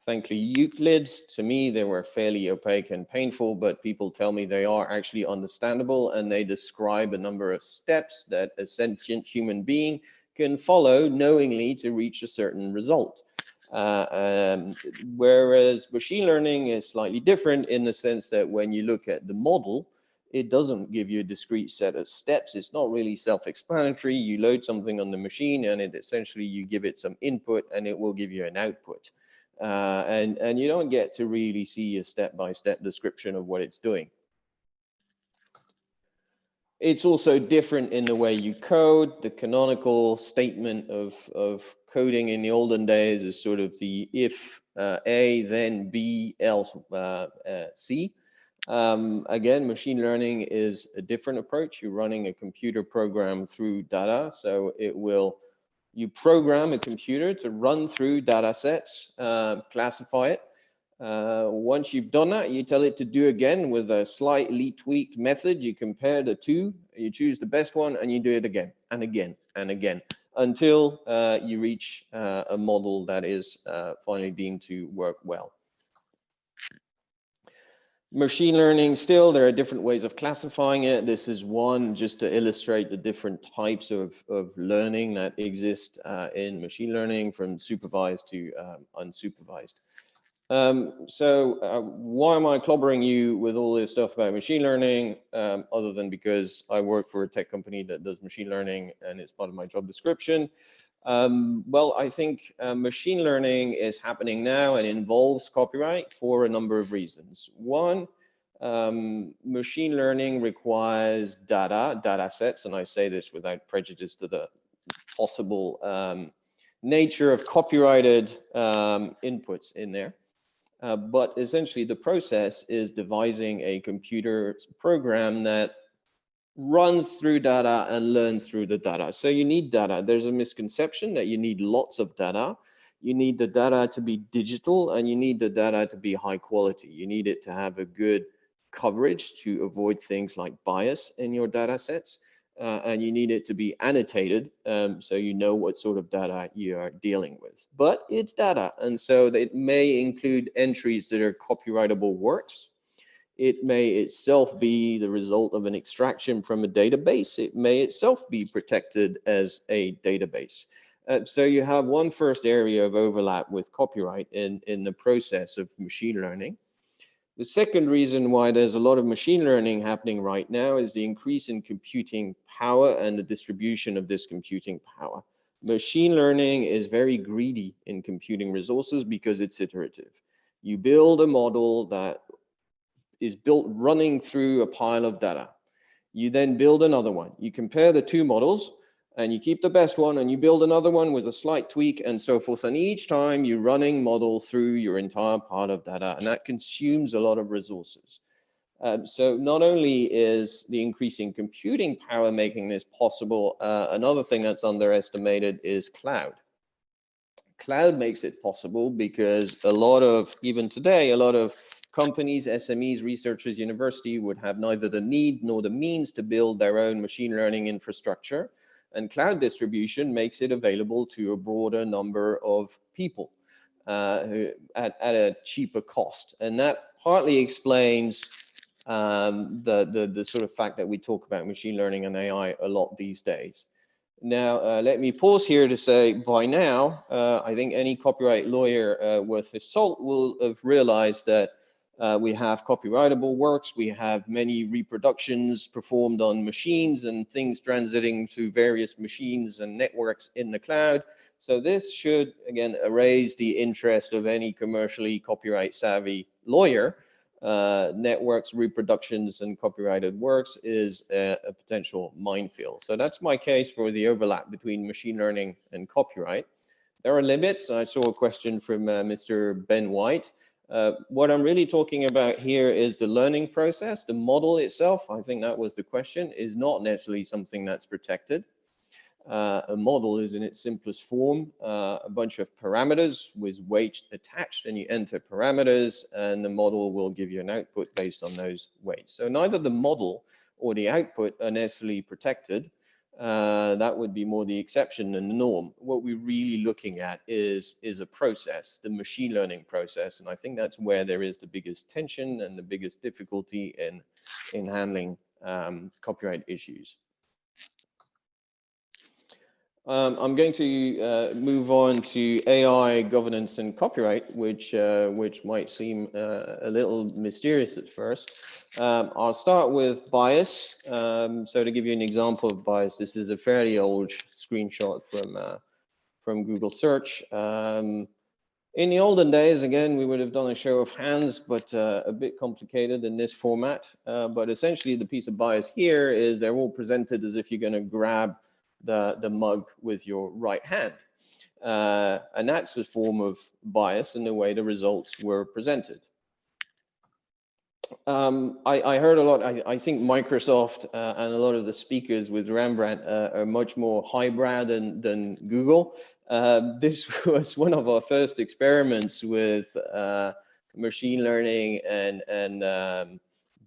S5: Thankfully, Euclid, to me, they were fairly opaque and painful, but people tell me they are actually understandable, and they describe a number of steps that a sentient human being can follow knowingly to reach a certain result. Whereas machine learning is slightly different in the sense that when you look at the model, it doesn't give you a discrete set of steps. It's not really self-explanatory. You load something on the machine and it essentially you give it some input and it will give you an output. and you don't get to really see a step-by-step description of what it's doing. It's also different in the way you code. The canonical statement of coding in the olden days is sort of the if A, then B, else C. Again, machine learning is a different approach. You're running a computer program through data. So you program a computer to run through data sets, classify it. Once you've done that, you tell it to do again with a slightly tweaked method. You compare the two, you choose the best one, and you do it again and again and again until you reach a model that is finally deemed to work well. Machine learning, still, there are different ways of classifying it. This is one just to illustrate the different types of learning that exist in machine learning, from supervised to unsupervised. Why am I clobbering you with all this stuff about machine learning, other than because I work for a tech company that does machine learning and it's part of my job description? Well, I think machine learning is happening now and involves copyright for a number of reasons. One, machine learning requires data sets, and I say this without prejudice to the possible nature of copyrighted inputs in there. But essentially the process is devising a computer program that runs through data and learns through the data. So you need data. There's a misconception that you need lots of data. You need the data to be digital, and you need the data to be high quality. You need it to have a good coverage to avoid things like bias in your data sets. And you need it to be annotated, so you know what sort of data you are dealing with. But it's data, and so it may include entries that are copyrightable works. It may itself be the result of an extraction from a database. It may itself be protected as a database. So you have one first area of overlap with copyright in the process of machine learning. The second reason why there's a lot of machine learning happening right now is the increase in computing power and the distribution of this computing power. Machine learning is very greedy in computing resources because it's iterative. You build a model that is built running through a pile of data. You then build another one. You compare the two models, and you keep the best one, and you build another one with a slight tweak, and so forth. And each time you're running model through your entire pile of data, and that consumes a lot of resources. So not only is the increasing computing power making this possible, another thing that's underestimated is cloud. Cloud makes it possible because even today, a lot of companies, SMEs, researchers, university would have neither the need nor the means to build their own machine learning infrastructure. And cloud distribution makes it available to a broader number of people at a cheaper cost. And that partly explains the sort of fact that we talk about machine learning and AI a lot these days. Now, let me pause here to say, by now, I think any copyright lawyer worth his salt will have realized that we have copyrightable works, we have many reproductions performed on machines and things transiting to various machines and networks in the cloud. So this should, again, raise the interest of any commercially copyright savvy lawyer. Networks, reproductions, and copyrighted works is a potential minefield. So that's my case for the overlap between machine learning and copyright. There are limits. I saw a question from Mr. Ben White. What I'm really talking about here is the learning process. The model itself, I think that was the question, is not necessarily something that's protected. A model is in its simplest form, a bunch of parameters with weights attached, and you enter parameters and the model will give you an output based on those weights. So neither the model or the output are necessarily protected. That would be more the exception than the norm. What we're really looking at is a process, the machine learning process. And I think that's where there is the biggest tension and the biggest difficulty in handling copyright issues. I'm going to move on to AI governance and copyright, which might seem a little mysterious at first. I'll start with bias. So to give you an example of bias, this is a fairly old screenshot from Google search. In the olden days, again, we would have done a show of hands, but a bit complicated in this format. But essentially, the piece of bias here is they're all presented as if you're going to grab the mug with your right hand. And that's a form of bias in the way the results were presented. I heard a lot, I think Microsoft and a lot of the speakers with Rembrandt are much more highbrow than Google. This was one of our first experiments with machine learning and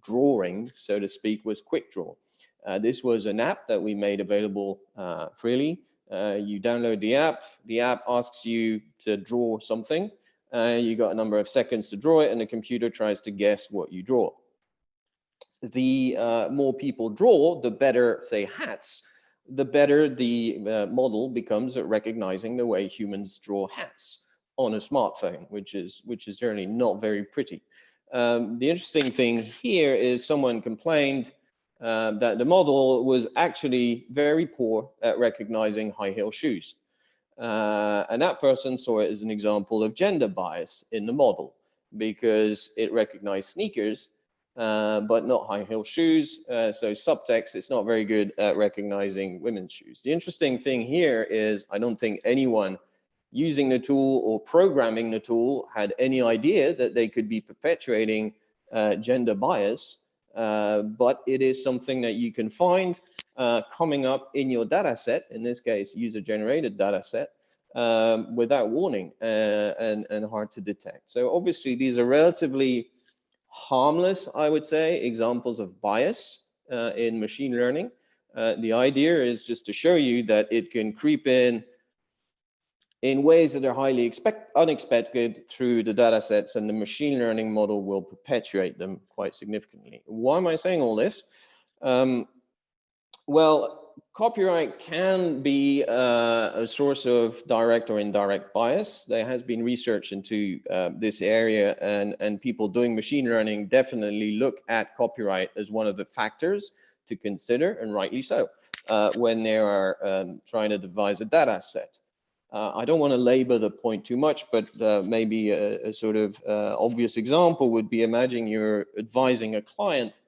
S5: drawing, so to speak, was QuickDraw. This was an app that we made available freely. You download the app asks you to draw something. You got a number of seconds to draw it, and the computer tries to guess what you draw. The more people draw, the better, say, hats, the better the model becomes at recognizing the way humans draw hats on a smartphone, which is generally not very pretty. The interesting thing here is someone complained that the model was actually very poor at recognizing high heel shoes. And that person saw it as an example of gender bias in the model because it recognized sneakers, but not high heel shoes. So subtext, it's not very good at recognizing women's shoes. The interesting thing here is I don't think anyone using the tool or programming the tool had any idea that they could be perpetuating gender bias, but it is something that you can find coming up in your data set, in this case, user-generated data set, without warning and hard to detect. So obviously, these are relatively harmless, I would say, examples of bias in machine learning. The idea is just to show you that it can creep in ways that are highly unexpected through the data sets, and the machine learning model will perpetuate them quite significantly. Why am I saying all this? Well, copyright can be a source of direct or indirect bias. There has been research into this area, and people doing machine learning definitely look at copyright as one of the factors to consider, and rightly so, when they are trying to devise a data set. I don't want to labor the point too much, but maybe a sort of obvious example would be, imagine you're advising a client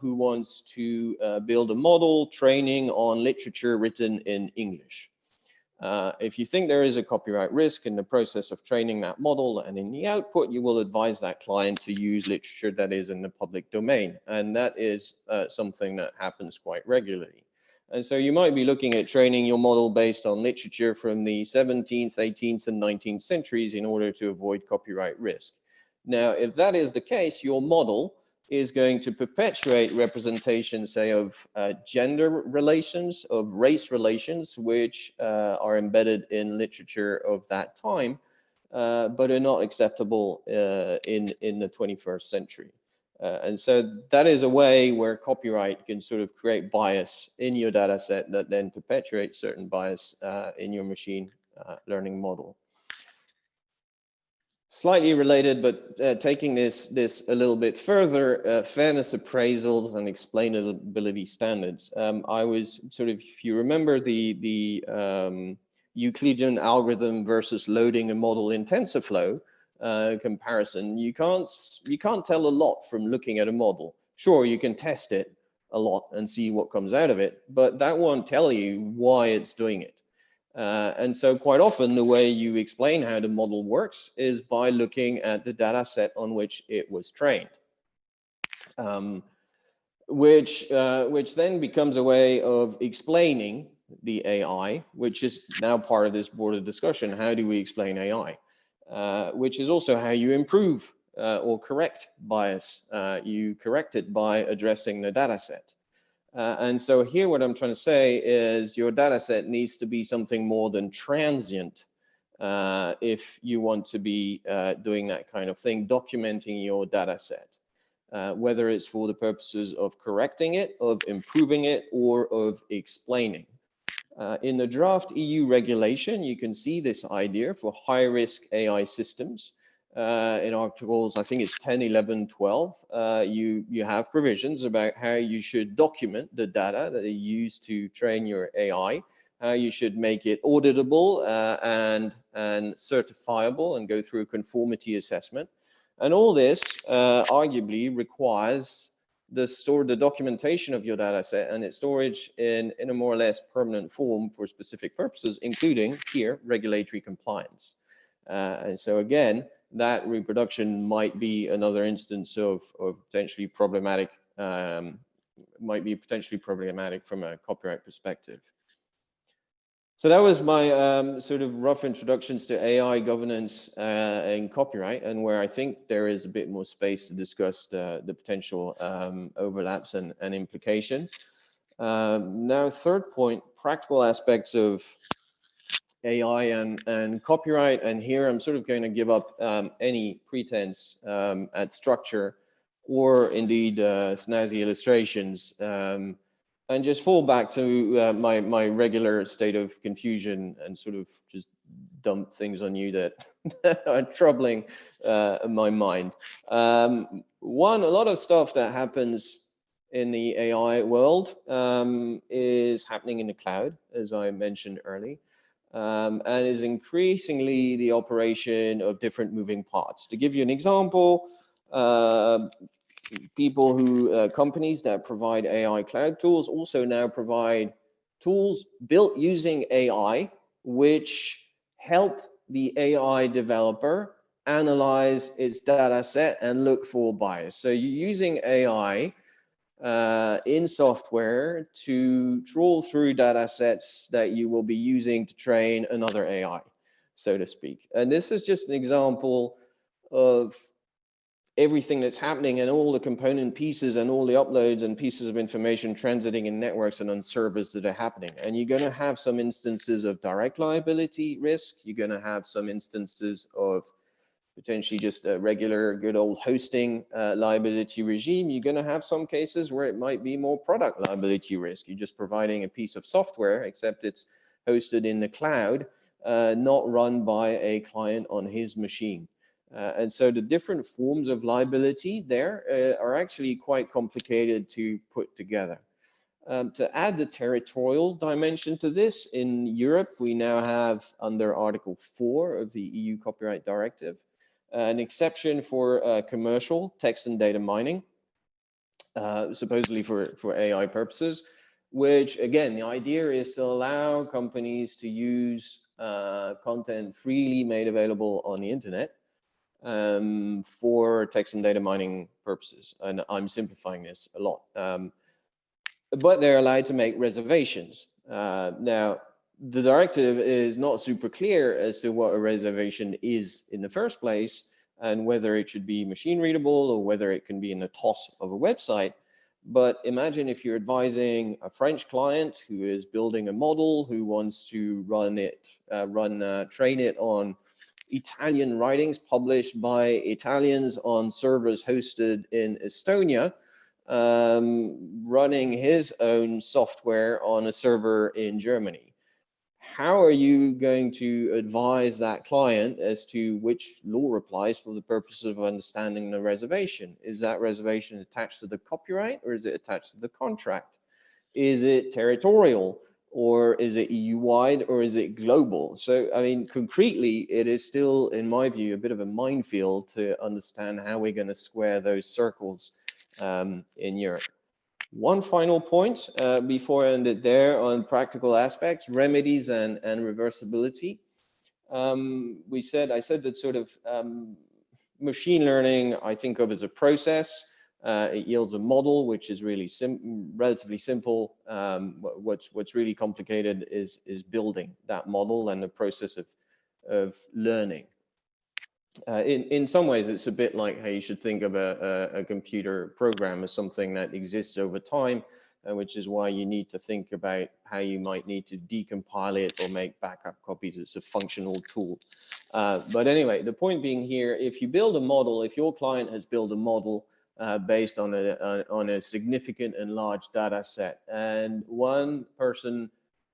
S5: who wants to build a model training on literature written in English. If you think there is a copyright risk in the process of training that model and in the output, you will advise that client to use literature that is in the public domain. And that is something that happens quite regularly. And so you might be looking at training your model based on literature from the 17th, 18th, and 19th centuries in order to avoid copyright risk. Now, if that is the case, your model is going to perpetuate representation, say, of gender relations, of race relations, which are embedded in literature of that time, but are not acceptable in the 21st century. And so that is a way where copyright can sort of create bias in your data set that then perpetuates certain bias in your machine learning model. Slightly related, but taking this a little bit further, fairness appraisals and explainability standards. I was sort of, if you remember the Euclidean algorithm versus loading a model in TensorFlow comparison, you can't tell a lot from looking at a model. Sure, you can test it a lot and see what comes out of it, but that won't tell you why it's doing it. And so quite often the way you explain how the model works is by looking at the data set on which it was trained, which then becomes a way of explaining the AI, which is now part of this broader discussion. How do we explain AI? Which is also how you improve or correct bias. You correct it by addressing the data set. And so here what I'm trying to say is your data set needs to be something more than transient if you want to be doing that kind of thing, documenting your data set, whether it's for the purposes of correcting it, of improving it, or of explaining. In the draft EU regulation, you can see this idea for high-risk AI systems. In articles, I think it's 10, 11, 12, you have provisions about how you should document the data that you use to train your AI, how you should make it auditable and certifiable and go through a conformity assessment. And all this arguably requires the documentation of your data set and its storage in a more or less permanent form for specific purposes, including here regulatory compliance. And so again, that reproduction might be another instance of potentially problematic, from a copyright perspective. So that was my sort of rough introductions to AI governance and copyright, and where I think there is a bit more space to discuss the potential overlaps and implication. Now, third point, practical aspects of AI and copyright. And here I'm sort of going to give up any pretense at structure or indeed snazzy illustrations. And just fall back to my regular state of confusion and sort of just dump things on you that are troubling my mind. One, a lot of stuff that happens in the AI world is happening in the cloud, as I mentioned earlier, and is increasingly the operation of different moving parts. To give you an example, companies that provide AI cloud tools also now provide tools built using AI, which help the AI developer analyze its data set and look for bias. So you're using AI in software to trawl through data sets that you will be using to train another AI, so to speak. And this is just an example of everything that's happening and all the component pieces and all the uploads and pieces of information transiting in networks and on servers that are happening. And you're going to have some instances of direct liability risk. You're going to have some instances of potentially just a regular good old hosting liability regime. You're going to have some cases where it might be more product liability risk. You're just providing a piece of software, except it's hosted in the cloud, not run by a client on his machine. And so the different forms of liability there are actually quite complicated to put together. To add the territorial dimension to this, in Europe, we now have under Article 4 of the EU Copyright Directive, an exception for commercial text and data mining, supposedly for AI purposes, which again, the idea is to allow companies to use content freely made available on the internet for text and data mining purposes. And I'm simplifying this a lot. But they're allowed to make reservations. Now, the directive is not super clear as to what a reservation is in the first place and whether it should be machine readable or whether it can be in the TOS of a website. But imagine if you're advising a French client who is building a model, who wants to train it on Italian writings published by Italians on servers hosted in Estonia, running his own software on a server in Germany. How are you going to advise that client as to which law applies for the purpose of understanding the reservation? Is that reservation attached to the copyright or is it attached to the contract? Is it territorial? Or is it EU-wide, or is it global? So, I mean, concretely, it is still, in my view, a bit of a minefield to understand how we're going to square those circles in Europe. One final point before I end it there on practical aspects, remedies and reversibility. I said that sort of machine learning, I think of as a process. It yields a model, which is really relatively simple. What's really complicated is building that model and the process of learning. In some ways, it's a bit like how you should think of a computer program as something that exists over time, which is why you need to think about how you might need to decompile it or make backup copies. It's a functional tool. But anyway, the point being here, if you build a model, if your client has built a model based on a significant and large data set, and one person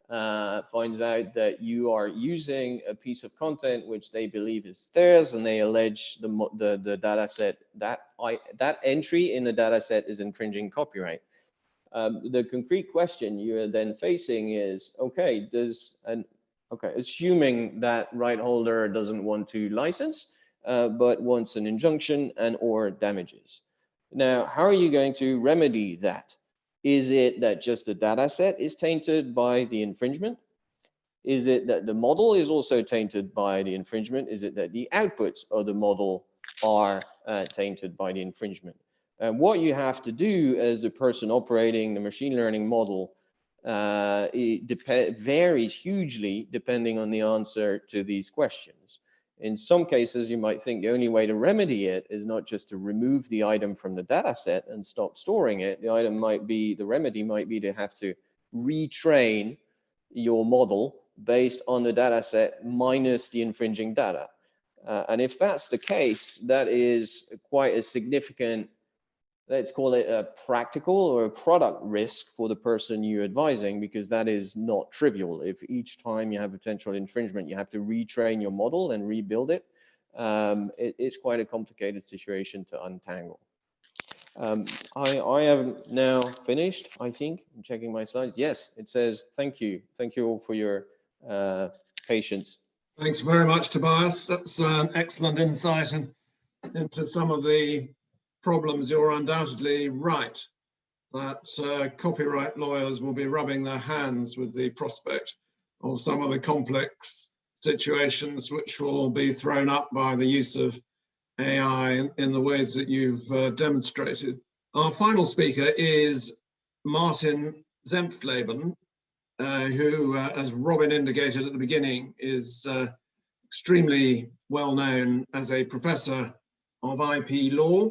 S5: finds out that you are using a piece of content which they believe is theirs, and they allege the data set that entry in the data set is infringing copyright. The concrete question you are then facing is, okay, assuming that right holder doesn't want to license, but wants an injunction and or damages. Now, how are you going to remedy that? Is it that just the data set is tainted by the infringement? Is it that the model is also tainted by the infringement? Is it that the outputs of the model are tainted by the infringement? And what you have to do as the person operating the machine learning model it varies hugely depending on the answer to these questions. In some cases, you might think the only way to remedy it is not just to remove the item from the data set and stop storing it. The remedy might be to have to retrain your model based on the data set minus the infringing data. And if that's the case, that is quite a significant, let's call it a practical or a product risk for the person you're advising, because that is not trivial. If each time you have potential infringement, you have to retrain your model and rebuild it, it's quite a complicated situation to untangle. I have now finished, I think. I'm checking my slides. Yes, it says, thank you. Thank you all for your patience.
S2: Thanks very much, Tobias. That's an excellent insight into some of the problems. You're undoubtedly right that copyright lawyers will be rubbing their hands with the prospect of some of the complex situations which will be thrown up by the use of AI in the ways that you've demonstrated. Our final speaker is Martin Senftleben, who, as Robin indicated at the beginning, is extremely well known as a professor of IP law.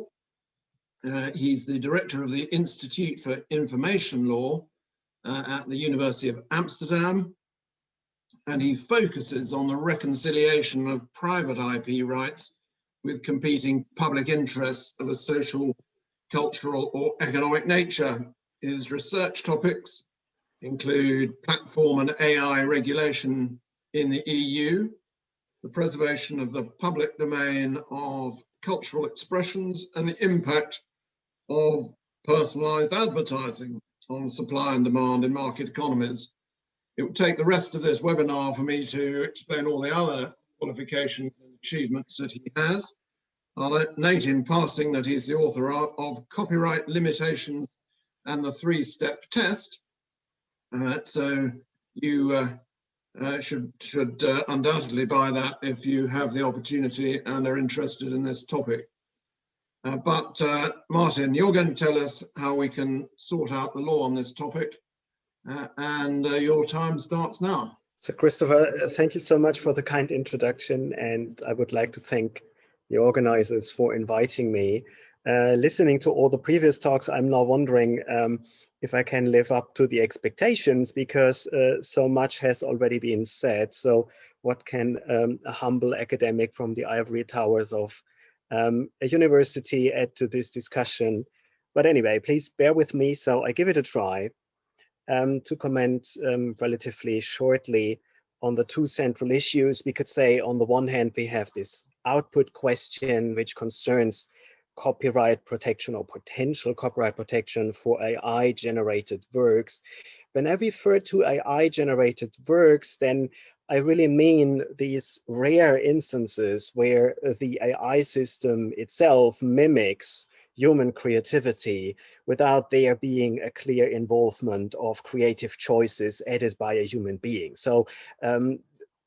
S2: He's the director of the Institute for Information Law at the University of Amsterdam, and he focuses on the reconciliation of private IP rights with competing public interests of a social, cultural, or economic nature. His research topics include platform and AI regulation in the EU, the preservation of the public domain of cultural expressions, and the impact of personalized advertising on supply and demand in market economies. It would take the rest of this webinar for me to explain all the other qualifications and achievements that he has. I'll note in passing that he's the author of Copyright Limitations and the Three-Step Test. So you should undoubtedly buy that if you have the opportunity and are interested in this topic. But Martin, you're going to tell us how we can sort out the law on this topic, and your time starts now.
S6: So Christopher, thank you so much for the kind introduction, and I would like to thank the organizers for inviting me. Listening to all the previous talks, I'm now wondering if I can live up to the expectations, because so much has already been said. So what can a humble academic from the ivory towers of a university add to this discussion? But anyway, please bear with me. So I give it a try to comment relatively shortly on the two central issues. We could say, on the one hand, we have this output question, which concerns copyright protection or potential copyright protection for AI-generated works. When I refer to AI-generated works, then I really mean these rare instances where the AI system itself mimics human creativity without there being a clear involvement of creative choices added by a human being. So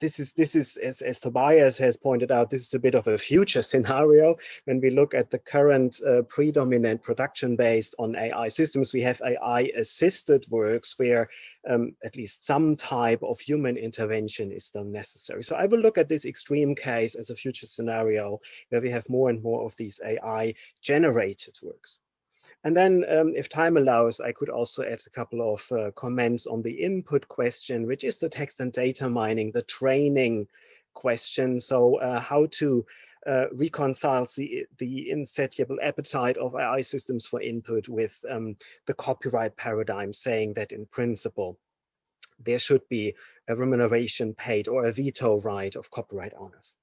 S6: this is as Tobias has pointed out, this is a bit of a future scenario. When we look at the current predominant production based on AI systems, we have AI assisted works where at least some type of human intervention is done necessary. So I will look at this extreme case as a future scenario where we have more and more of these AI generated works. And then if time allows, I could also add a couple of comments on the input question, which is the text and data mining, the training question. So how to reconcile the insatiable appetite of AI systems for input with the copyright paradigm, saying that in principle, there should be a remuneration paid or a veto right of copyright owners.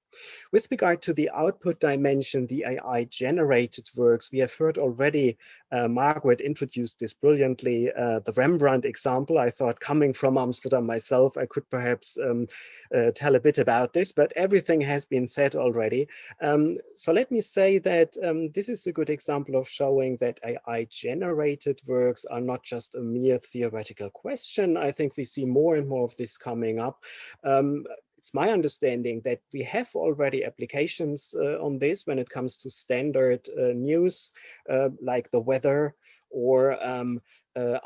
S6: With regard to the output dimension, the AI generated works, we have heard already, Margaret introduced this brilliantly, the Rembrandt example. I thought, coming from Amsterdam myself, I could perhaps tell a bit about this, but everything has been said already. So let me say that this is a good example of showing that AI generated works are not just a mere theoretical question. I think we see more and more of this coming up. It's my understanding that we have already applications on this when it comes to standard news, like the weather or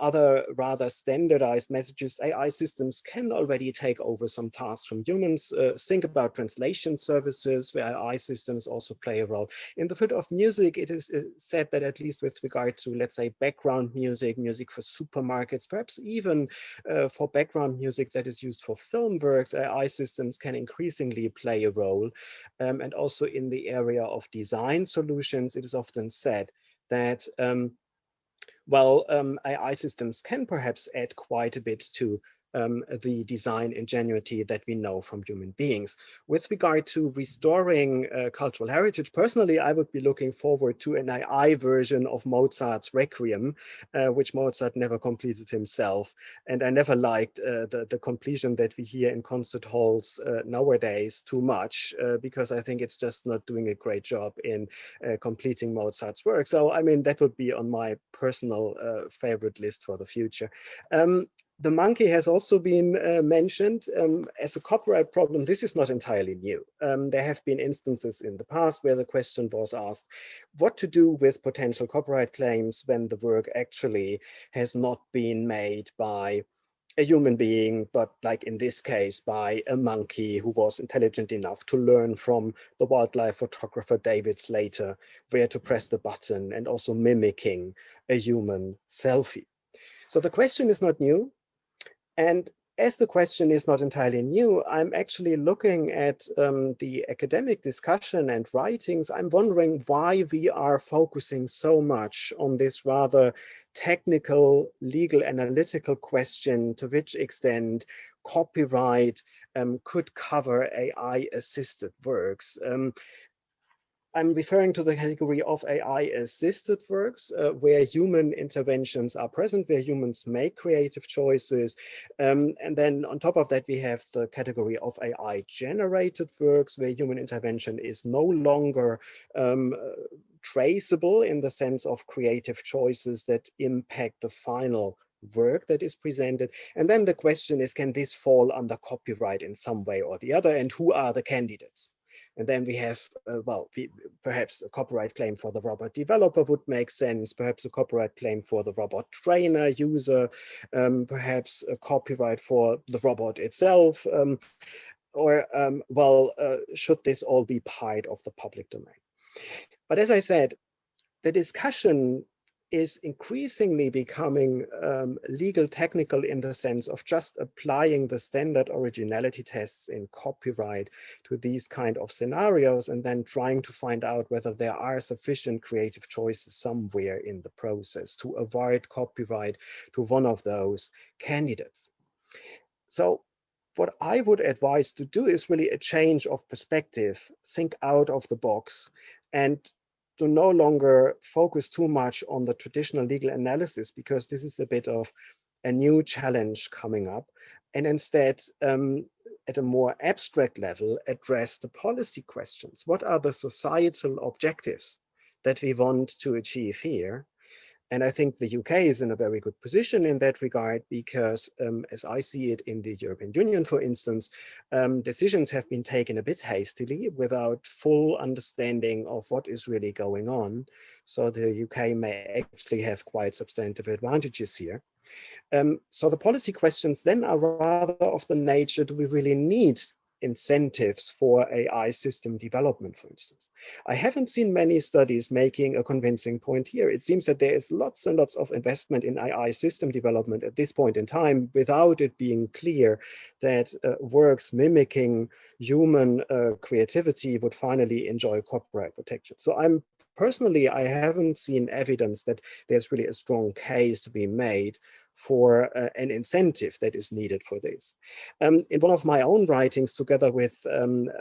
S6: other rather standardized messages. AI systems can already take over some tasks from humans. Think about translation services where AI systems also play a role. In the field of music, it is said that at least with regard to, let's say, background music, music for supermarkets, perhaps even for background music that is used for film works, AI systems can increasingly play a role. And also in the area of design solutions, it is often said that AI systems can perhaps add quite a bit to the design ingenuity that we know from human beings. With regard to restoring cultural heritage, personally, I would be looking forward to an AI version of Mozart's Requiem, which Mozart never completed himself. And I never liked the completion that we hear in concert halls nowadays too much, because I think it's just not doing a great job in completing Mozart's work. So, I mean, that would be on my personal favorite list for the future. The monkey has also been mentioned as a copyright problem. This is not entirely new. There have been instances in the past where the question was asked, what to do with potential copyright claims when the work actually has not been made by a human being, but like in this case, by a monkey who was intelligent enough to learn from the wildlife photographer David Slater where to press the button, and also mimicking a human selfie. So the question is not new. And as the question is not entirely new, I'm actually looking at the academic discussion and writings. I'm wondering why we are focusing so much on this rather technical, legal, analytical question, to which extent copyright could cover AI-assisted works. I'm referring to the category of AI-assisted works, where human interventions are present, where humans make creative choices. And then on top of that, we have the category of AI-generated works, where human intervention is no longer traceable in the sense of creative choices that impact the final work that is presented. And then the question is, can this fall under copyright in some way or the other? And who are the candidates? And then we have, perhaps a copyright claim for the robot developer would make sense, perhaps a copyright claim for the robot trainer, user, perhaps a copyright for the robot itself, should this all be part of the public domain? But as I said, the discussion is increasingly becoming legal technical in the sense of just applying the standard originality tests in copyright to these kind of scenarios, and then trying to find out whether there are sufficient creative choices somewhere in the process to avoid copyright to one of those candidates. So what I would advise to do is really a change of perspective, think out of the box, and to no longer focus too much on the traditional legal analysis, because this is a bit of a new challenge coming up, and instead at a more abstract level address the policy questions. What are the societal objectives that we want to achieve here? And I think the UK is in a very good position in that regard, because as I see it in the European Union, for instance, decisions have been taken a bit hastily without full understanding of what is really going on. So the UK may actually have quite substantive advantages here. So the policy questions then are rather of the nature, do we really need incentives for AI system development, for instance? I haven't seen many studies making a convincing point here. It seems that there is lots and lots of investment in AI system development at this point in time, without it being clear that works mimicking human creativity would finally enjoy copyright protection. So I'm personally, I haven't seen evidence that there's really a strong case to be made for an incentive that is needed for this. In one of my own writings, together with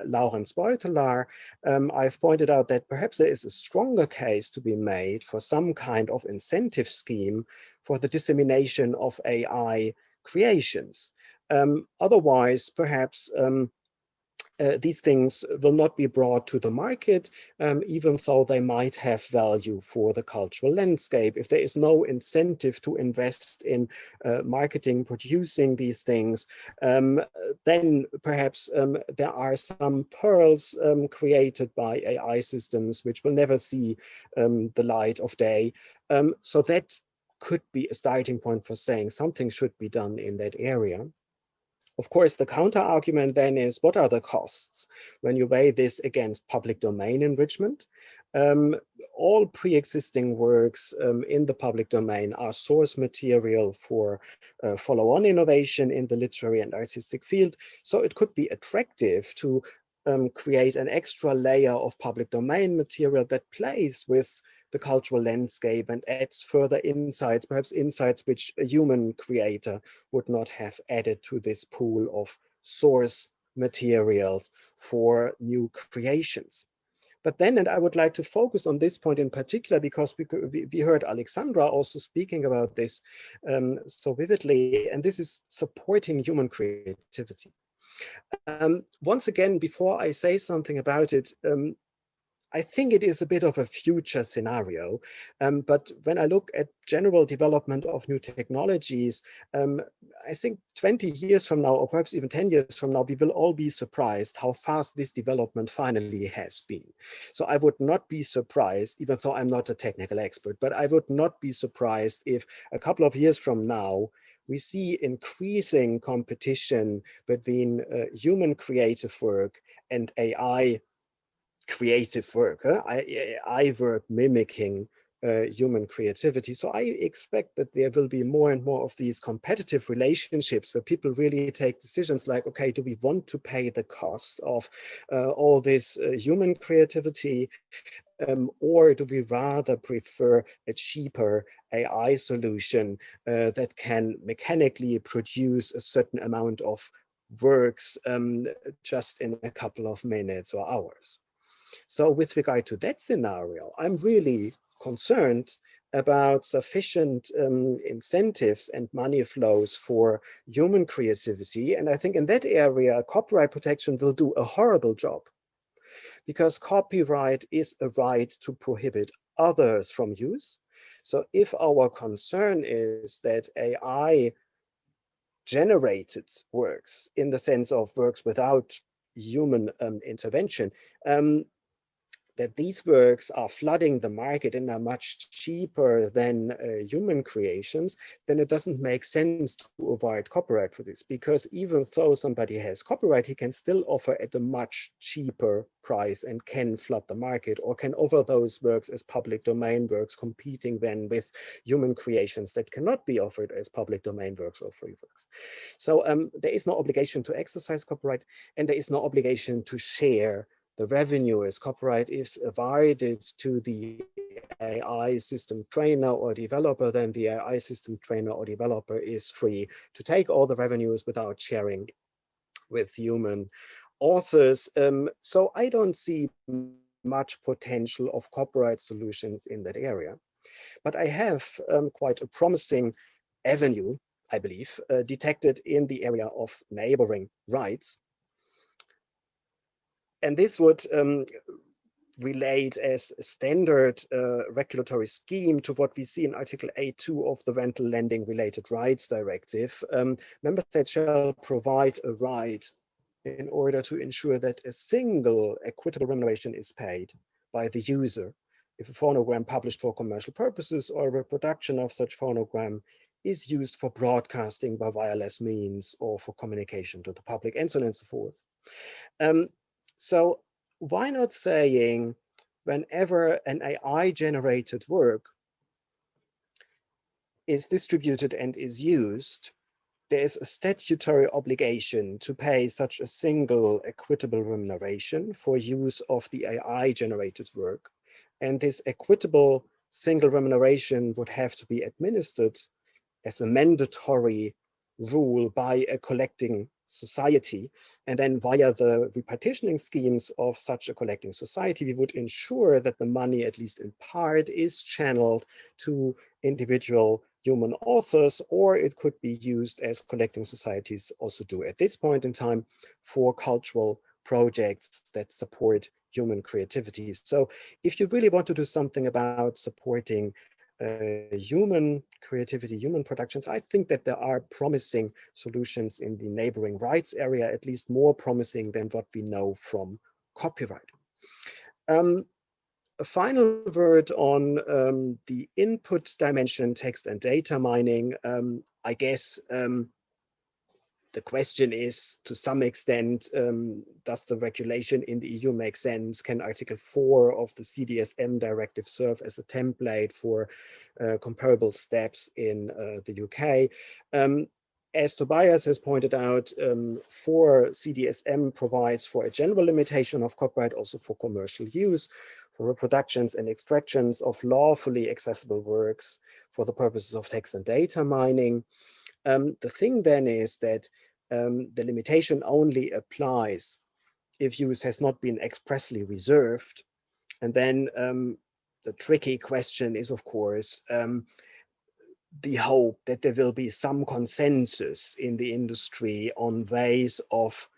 S6: Laurens Beutelaar, I've pointed out that perhaps there is a stronger case to be made for some kind of incentive scheme for the dissemination of AI creations. Otherwise, perhaps these things will not be brought to the market, even though they might have value for the cultural landscape. If there is no incentive to invest in marketing, producing these things, then perhaps there are some pearls created by AI systems which will never see the light of day. So that could be a starting point for saying something should be done in that area. Of course, the counter argument then is, what are the costs when you weigh this against public domain enrichment? All pre-existing works in the public domain are source material for follow-on innovation in the literary and artistic field. So it could be attractive to create an extra layer of public domain material that plays with the cultural landscape and adds further insights, perhaps insights which a human creator would not have added to this pool of source materials for new creations. But then, and I would like to focus on this point in particular, because we heard Alexandra also speaking about this so vividly, and this is supporting human creativity. Once again, before I say something about it, I think it is a bit of a future scenario, but when I look at general development of new technologies, I think 20 years from now, or perhaps even 10 years from now, we will all be surprised how fast this development finally has been. So I would not be surprised, even though I'm not a technical expert, but I would not be surprised if a couple of years from now, we see increasing competition between human creative work and AI creative work, AI work mimicking human creativity. So I expect that there will be more and more of these competitive relationships where people really take decisions like, okay, do we want to pay the cost of all this human creativity, or do we rather prefer a cheaper AI solution that can mechanically produce a certain amount of works just in a couple of minutes or hours? So with regard to that scenario, I'm really concerned about sufficient incentives and money flows for human creativity. And I think in that area, copyright protection will do a horrible job, because copyright is a right to prohibit others from use. So if our concern is that AI generated works, in the sense of works without human intervention, that these works are flooding the market and are much cheaper than human creations, then it doesn't make sense to avoid copyright for this, because even though somebody has copyright, he can still offer at a much cheaper price and can flood the market, or can offer those works as public domain works, competing then with human creations that cannot be offered as public domain works or free works. So there is no obligation to exercise copyright, and there is no obligation to share the revenue as copyright is awarded to the AI system trainer or developer. Then the AI system trainer or developer is free to take all the revenues without sharing with human authors. So I don't see much potential of copyright solutions in that area. But I have quite a promising avenue, I believe, detected in the area of neighboring rights. And this would relate as a standard regulatory scheme to what we see in Article 8.2 of the Rental Lending Related Rights Directive. Member states shall provide a right in order to ensure that a single equitable remuneration is paid by the user if a phonogram published for commercial purposes or a reproduction of such phonogram is used for broadcasting by wireless means or for communication to the public, and so on and so forth. So why not saying whenever an AI-generated work is distributed and is used, there is a statutory obligation to pay such a single equitable remuneration for use of the AI-generated work, and this equitable single remuneration would have to be administered as a mandatory rule by a collecting society. And then via the repartitioning schemes of such a collecting society, we would ensure that the money, at least in part, is channeled to individual human authors, or it could be used, as collecting societies also do at this point in time, for cultural projects that support human creativity. So if you really want to do something about supporting human creativity, human productions, I think that there are promising solutions in the neighboring rights area, at least more promising than what we know from copyright. A final word on the input dimension, text and data mining. I guess the question is, to some extent, does the regulation in the EU make sense? Can Article 4 of the CDSM directive serve as a template for comparable steps in the UK? As Tobias has pointed out, 4 CDSM provides for a general limitation of copyright also for commercial use, for reproductions and extractions of lawfully accessible works for the purposes of text and data mining. The thing then is that the limitation only applies if use has not been expressly reserved. And then the tricky question is, of course, the hope that there will be some consensus in the industry on ways of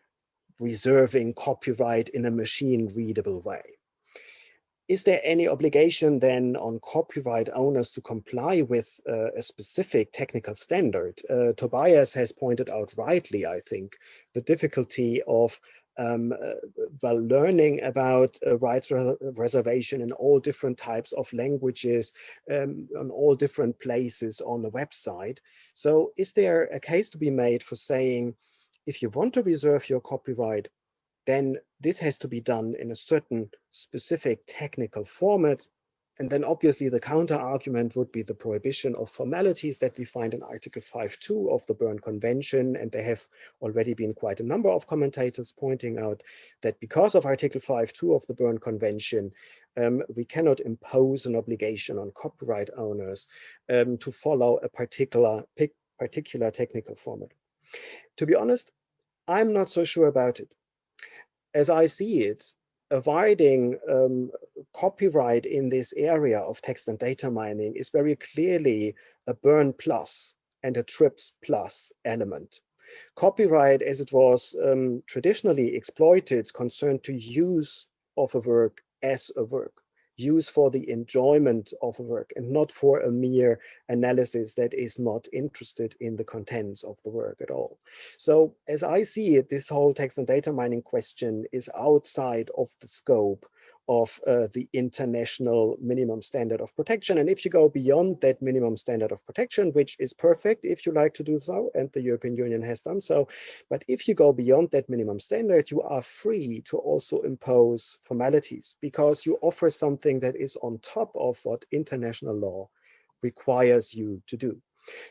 S6: reserving copyright in a machine-readable way. Is there any obligation then on copyright owners to comply with a specific technical standard? Tobias has pointed out rightly, I think, the difficulty of learning about rights reservation in all different types of languages, on all different places on the website. So is there a case to be made for saying, if you want to reserve your copyright, then this has to be done in a certain specific technical format. And then obviously the counter argument would be the prohibition of formalities that we find in Article 5.2 of the Berne Convention. And there have already been quite a number of commentators pointing out that because of Article 5.2 of the Berne Convention, we cannot impose an obligation on copyright owners to follow a particular technical format. To be honest, I'm not so sure about it. As I see it, avoiding copyright in this area of text and data mining is very clearly a Berne plus and a TRIPS plus element. Copyright, as it was traditionally exploited, concerned to use of a work as a work, use for the enjoyment of a work, and not for a mere analysis that is not interested in the contents of the work at all. So as I see it, this whole text and data mining question is outside of the scope of the international minimum standard of protection. And if you go beyond that minimum standard of protection, which is perfect if you like to do so, and the European Union has done so, but if you go beyond that minimum standard, you are free to also impose formalities, because you offer something that is on top of what international law requires you to do.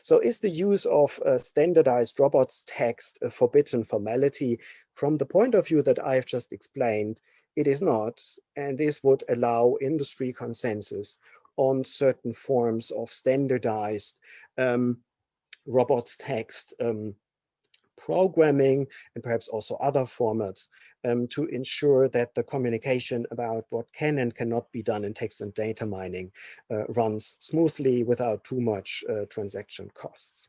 S6: So is the use of standardized robots text a forbidden formality? From the point of view that I've just explained, it is not, and this would allow industry consensus on certain forms of standardized robots text programming, and perhaps also other formats, to ensure that the communication about what can and cannot be done in text and data mining runs smoothly without too much transaction costs.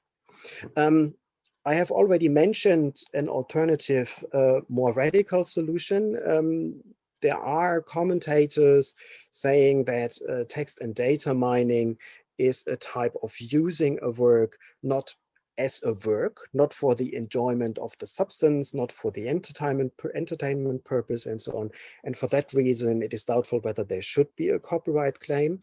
S6: I have already mentioned an alternative, more radical solution. There are commentators saying that text and data mining is a type of using a work not as a work, not for the enjoyment of the substance, not for the entertainment purpose, and so on. And for that reason, it is doubtful whether there should be a copyright claim.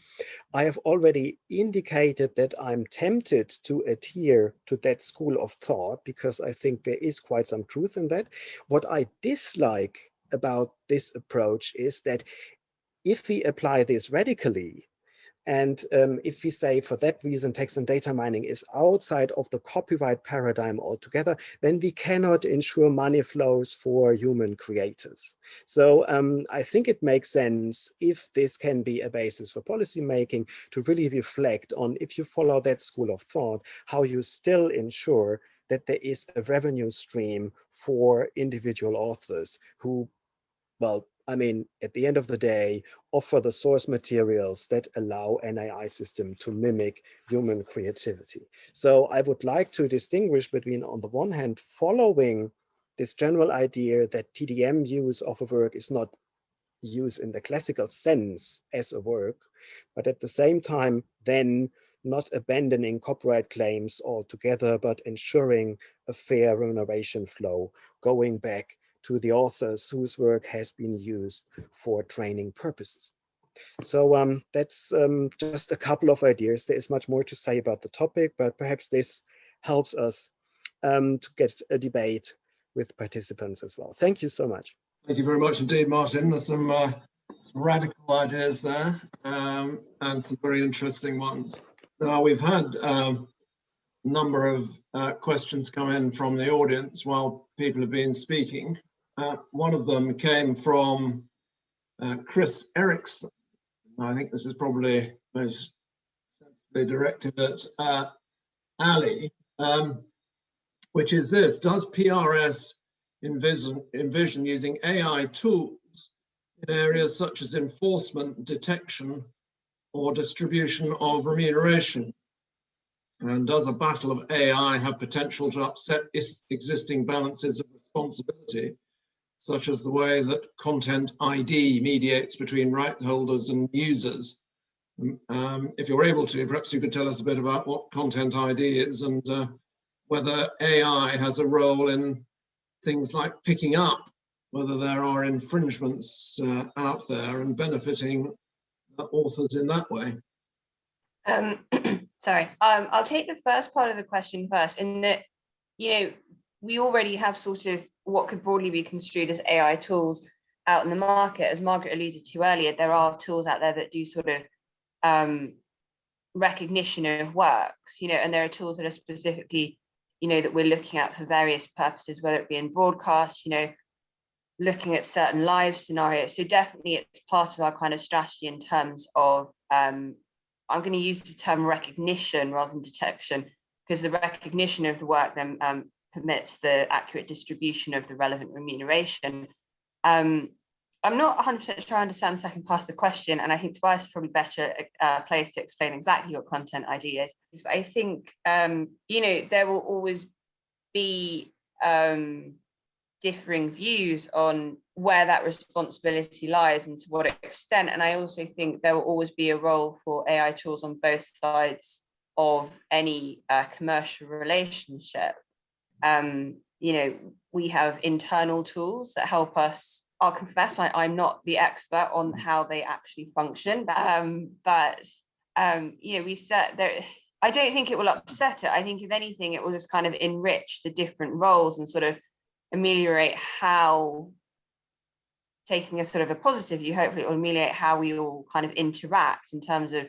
S6: I have already indicated that I'm tempted to adhere to that school of thought, because I think there is quite some truth in that. What I dislike about this approach is that if we apply this radically, And if we say for that reason, text and data mining is outside of the copyright paradigm altogether, then we cannot ensure money flows for human creators. So I think it makes sense, if this can be a basis for policy making, to really reflect on, if you follow that school of thought, how you still ensure that there is a revenue stream for individual authors who, well, I mean, at the end of the day, offer the source materials that allow an AI system to mimic human creativity. So I would like to distinguish between, on the one hand, following this general idea that TDM use of a work is not use in the classical sense as a work, but at the same time, then not abandoning copyright claims altogether, but ensuring a fair remuneration flow, going back to the authors whose work has been used for training purposes. So that's just a couple of ideas. There is much more to say about the topic, but perhaps this helps us to get a debate with participants as well. Thank you so much.
S2: Thank you very much indeed, Martin. There's some radical ideas there and some very interesting ones. Now, we've had a number of questions come in from the audience while people have been speaking. One of them came from Chris Erickson. I think this is probably most sensibly directed at Ali, which is this: does PRS envision using AI tools in areas such as enforcement, detection, or distribution of remuneration? And does a battle of AI have potential to upset existing balances of responsibility, such as the way that content ID mediates between right holders and users? If you're able to, perhaps you could tell us a bit about what content ID is and whether AI has a role in things like picking up whether there are infringements out there and benefiting authors in that way.
S4: Sorry, I'll take the first part of the question first, in that, you know, we already have sort of what could broadly be construed as AI tools out in the market. As Margaret alluded to earlier, there are tools out there that do sort of recognition of works, you know, and there are tools that are specifically, you know, that we're looking at for various purposes, whether it be in broadcast, you know, looking at certain live scenarios. So definitely it's part of our kind of strategy in terms of, I'm going to use the term recognition rather than detection, because the recognition of the work then permits the accurate distribution of the relevant remuneration. I'm not 100% sure I understand the second part of the question, and I think Tobias is probably better placed to explain exactly what content ID is. But I think, you know, there will always be differing views on where that responsibility lies and to what extent. And I also think there will always be a role for AI tools on both sides of any commercial relationship. You know, we have internal tools that help us. I'll confess, I'm not the expert on how they actually function, but you know, we set there. I don't think it will upset it. I think if anything, it will just kind of enrich the different roles and sort of ameliorate how, taking a sort of a positive view, hopefully it will ameliorate how we all kind of interact in terms of,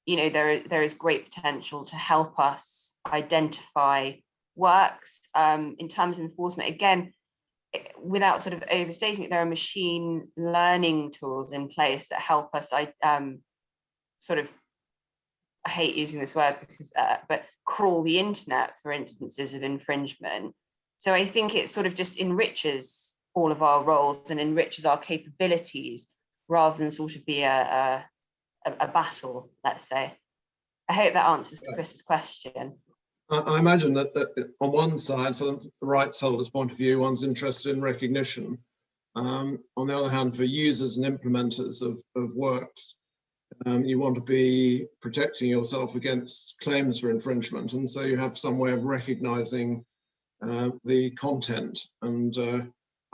S4: you know, there is great potential to help us identify works. In terms of enforcement, again, without sort of overstating it, there are machine learning tools in place that help us sort of, I hate using this word because, but crawl the internet for instances of infringement. So I think it sort of just enriches all of our roles and enriches our capabilities rather than sort of be a battle, let's say. I hope that answers Chris's question.
S2: I imagine that on one side, from the rights holder's point of view, one's interested in recognition. On the other hand, for users and implementers of works, you want to be protecting yourself against claims for infringement. And so you have some way of recognizing the content and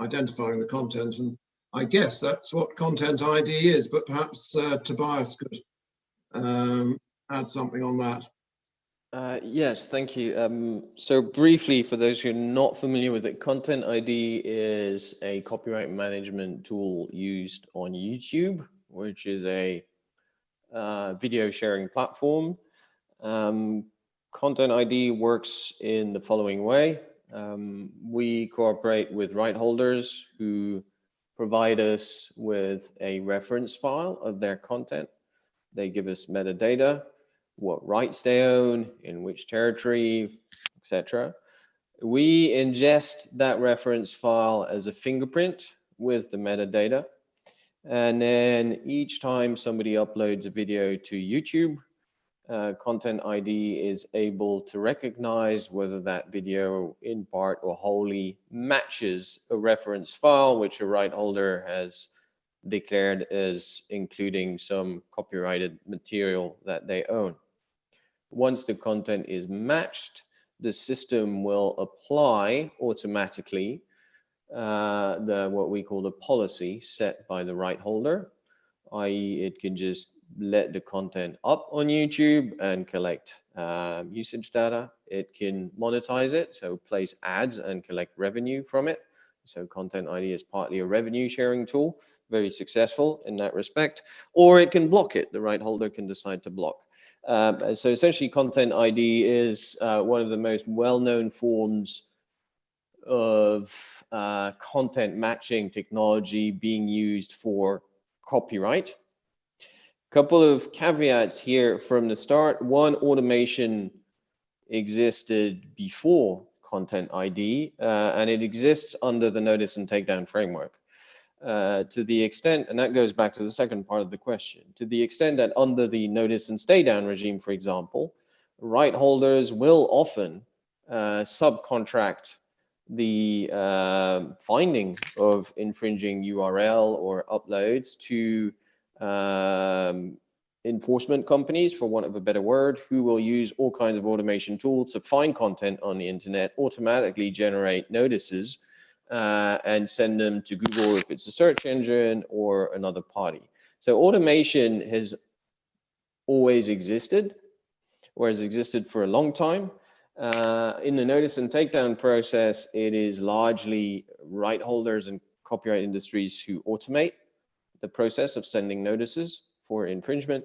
S2: identifying the content. And I guess that's what content ID is, but perhaps Tobias could add something on that.
S5: Yes, thank you. So briefly, for those who are not familiar with it, Content ID is a copyright management tool used on YouTube, which is a video sharing platform. Content ID works in the following way. We cooperate with right holders who provide us with a reference file of their content. They give us metadata, what rights they own, in which territory, etc. We ingest that reference file as a fingerprint with the metadata. And then each time somebody uploads a video to YouTube, Content ID is able to recognize whether that video in part or wholly matches a reference file which a right holder has declared as including some copyrighted material that they own. Once the content is matched, the system will apply automatically what we call the policy set by the right holder, i.e. it can just let the content up on YouTube and collect usage data. It can monetize it, so place ads and collect revenue from it. So Content ID is partly a revenue sharing tool, very successful in that respect, or it can block it. The right holder can decide to block. So essentially Content ID is one of the most well-known forms of content matching technology being used for copyright. Couple of caveats here from the start. One, automation existed before Content ID, and it exists under the notice and takedown framework. To the extent, and that goes back to the second part of the question, to the extent that under the notice and stay down regime, for example, right holders will often subcontract the finding of infringing URL or uploads to enforcement companies, for want of a better word, who will use all kinds of automation tools to find content on the internet, automatically generate notices, and send them to Google if it's a search engine or another party. So automation has always existed, or has existed for a long time. In the notice and takedown process, it is largely right holders and copyright industries who automate the process of sending notices for infringement.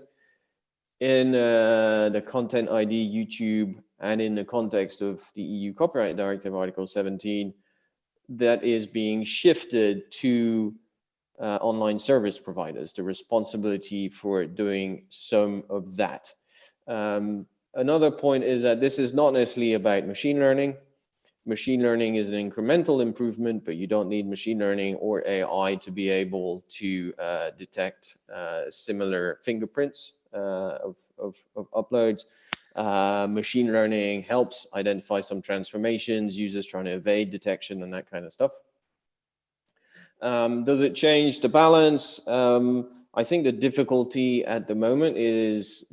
S5: In the Content ID, YouTube, and in the context of the EU Copyright Directive, Article 17, that is being shifted to online service providers, the responsibility for doing some of that. Another point is that this is not necessarily about machine learning. Machine learning is an incremental improvement, but you don't need machine learning or AI to be able to detect similar fingerprints of uploads. Machine learning helps identify some transformations, users trying to evade detection and that kind of stuff. Does it change the balance? I think the difficulty at the moment is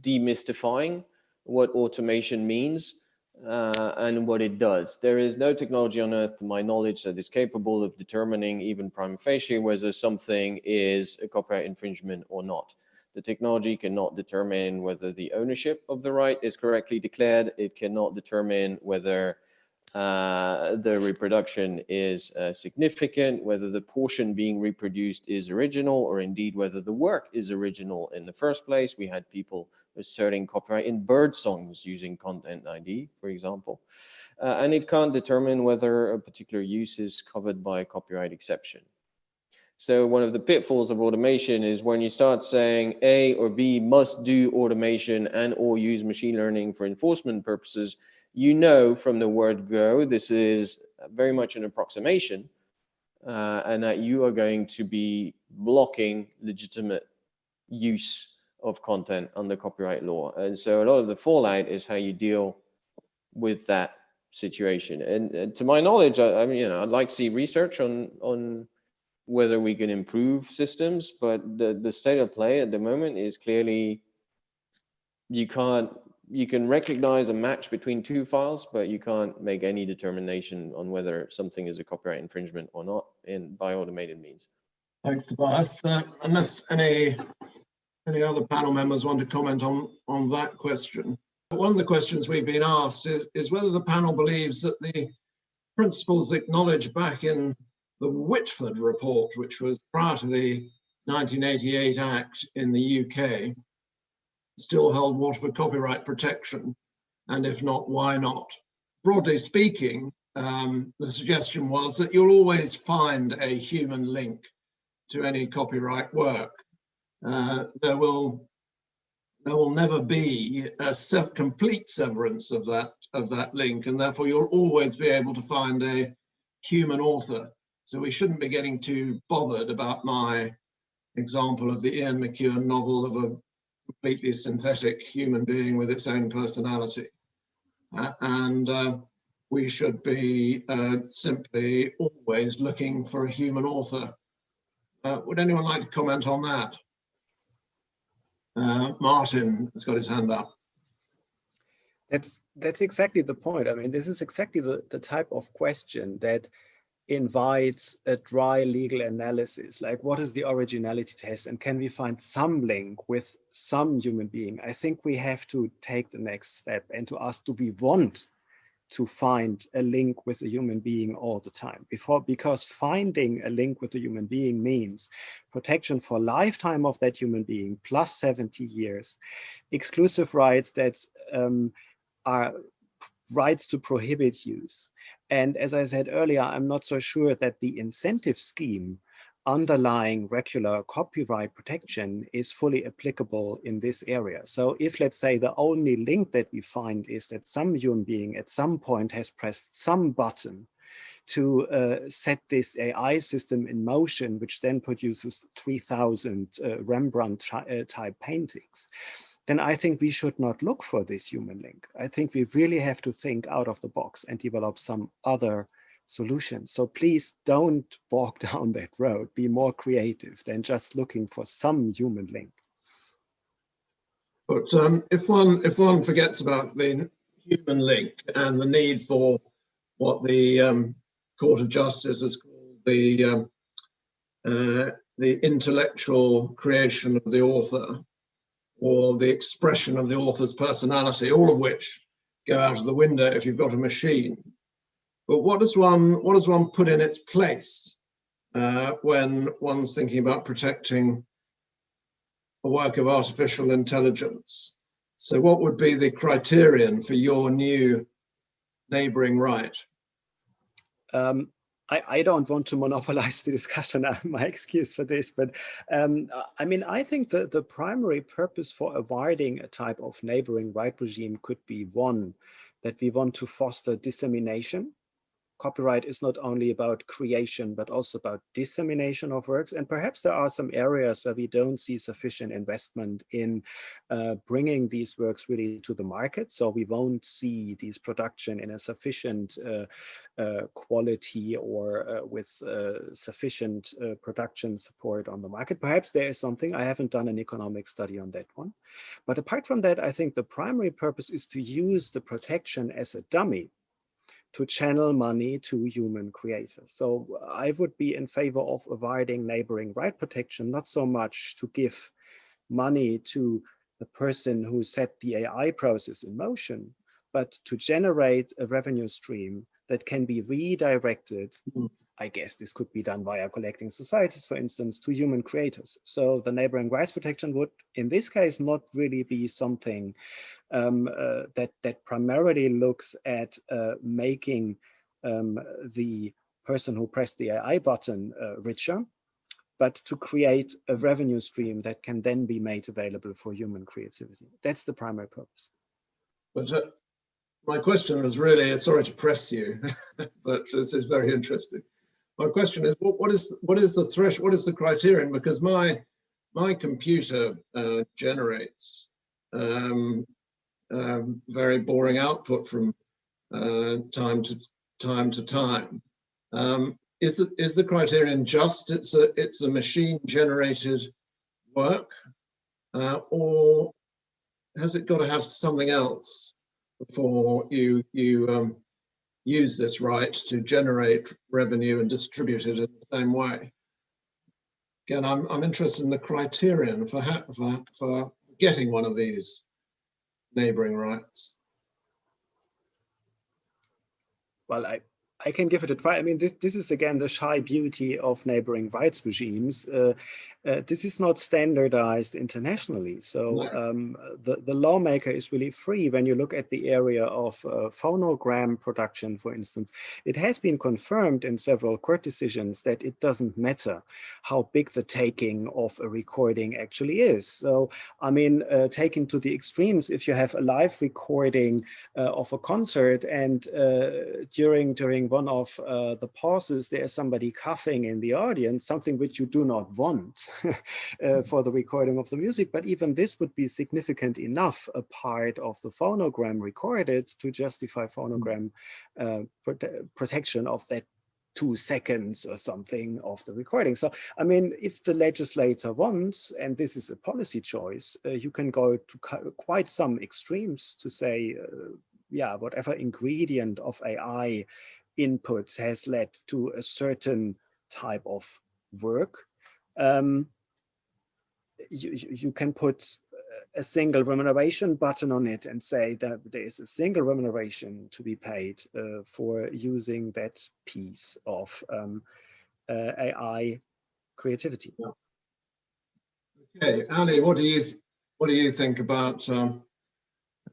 S5: demystifying what automation means and what it does. There is no technology on earth, to my knowledge, that is capable of determining, even prima facie, whether something is a copyright infringement or not. The technology cannot determine whether the ownership of the right is correctly declared. It cannot determine whether the reproduction is significant, whether the portion being reproduced is original, or indeed whether the work is original in the first place. We had people asserting copyright in bird songs using Content ID, for example. And it can't determine whether a particular use is covered by a copyright exception. So one of the pitfalls of automation is when you start saying A or B must do automation and or use machine learning for enforcement purposes, you know from the word go, this is very much an approximation, and that you are going to be blocking legitimate use of content under copyright law. And so a lot of the fallout is how you deal with that situation. And to my knowledge, I mean, I'd like to see research on whether we can improve systems, but the state of play at the moment is clearly you can recognize a match between two files, but you can't make any determination on whether something is a copyright infringement or not by automated means.
S2: Thanks, Tobias. Unless any other panel members want to comment on that question. One of the questions we've been asked is whether the panel believes that the principles acknowledged back in the Whitford report, which was prior to the 1988 Act in the UK, still hold water for copyright protection? And if not, why not? Broadly speaking, the suggestion was that you'll always find a human link to any copyright work. There will never be a complete severance of that link, and therefore you'll always be able to find a human author. So we shouldn't be getting too bothered about my example of the Ian McEwan novel of a completely synthetic human being with its own personality. We should be simply always looking for a human author. Would anyone like to comment on that? Martin has got his hand up.
S6: That's exactly the point. I mean, this is exactly the type of question that invites a dry legal analysis, like what is the originality test and can we find some link with some human being? I think we have to take the next step and to ask, do we want to find a link with a human being all the time? Because finding a link with a human being means protection for lifetime of that human being plus 70 years, exclusive rights that are rights to prohibit use. And as I said earlier, I'm not so sure that the incentive scheme underlying regular copyright protection is fully applicable in this area. So if, let's say, the only link that we find is that some human being at some point has pressed some button to set this AI system in motion, which then produces 3,000 Rembrandt type paintings, then I think we should not look for this human link. I think we really have to think out of the box and develop some other solutions. So please don't walk down that road. Be more creative than just looking for some human link.
S2: But if one forgets about the human link and the need for what the Court of Justice has called the intellectual creation of the author, or the expression of the author's personality, all of which go out of the window if you've got a machine. But what does one put in its place when one's thinking about protecting a work of artificial intelligence? So what would be the criterion for your new neighboring right?
S6: I don't want to monopolize the discussion, my excuse for this, but I mean, I think that the primary purpose for avoiding a type of neighboring right regime could be one, that we want to foster dissemination. Copyright is not only about creation, but also about dissemination of works. And perhaps there are some areas where we don't see sufficient investment in bringing these works really to the market. So we won't see these production in a sufficient quality or with sufficient production support on the market. Perhaps there is something. I haven't done an economic study on that one. But apart from that, I think the primary purpose is to use the protection as a dummy to channel money to human creators. So I would be in favor of avoiding neighboring right protection, not so much to give money to the person who set the AI process in motion, but to generate a revenue stream that can be redirected. I guess this could be done via collecting societies, for instance, to human creators. So the neighboring rights protection would, in this case, not really be something that primarily looks at making the person who pressed the AI button richer, but to create a revenue stream that can then be made available for human creativity. That's the primary purpose.
S2: But my question was really, sorry to press you, but this is very interesting. My question is, what is the threshold? What is the criterion? Because my computer generates very boring output from time to time. Is the criterion just it's a machine generated work, or has it got to have something else before you use this right to generate revenue and distribute it in the same way? Again, I'm interested in the criterion for getting one of these neighboring rights.
S6: Well, I I can give it a try. I mean, this is again the shy beauty of neighboring rights regimes. This is not standardized internationally. So the lawmaker is really free. When you look at the area of phonogram production, for instance, it has been confirmed in several court decisions that it doesn't matter how big the taking of a recording actually is. So, I mean, taken to the extremes, if you have a live recording of a concert and during one of the pauses, there is somebody coughing in the audience, something which you do not want for the recording of the music, but even this would be significant enough a part of the phonogram recorded to justify phonogram protection of that 2 seconds or something of the recording. So, I mean, if the legislator wants, and this is a policy choice, you can go to quite some extremes to say, yeah, whatever ingredient of AI input has led to a certain type of work, you can put a single remuneration button on it and say that there is a single remuneration to be paid for using that piece of AI creativity.
S2: Okay, Ali, what do you think about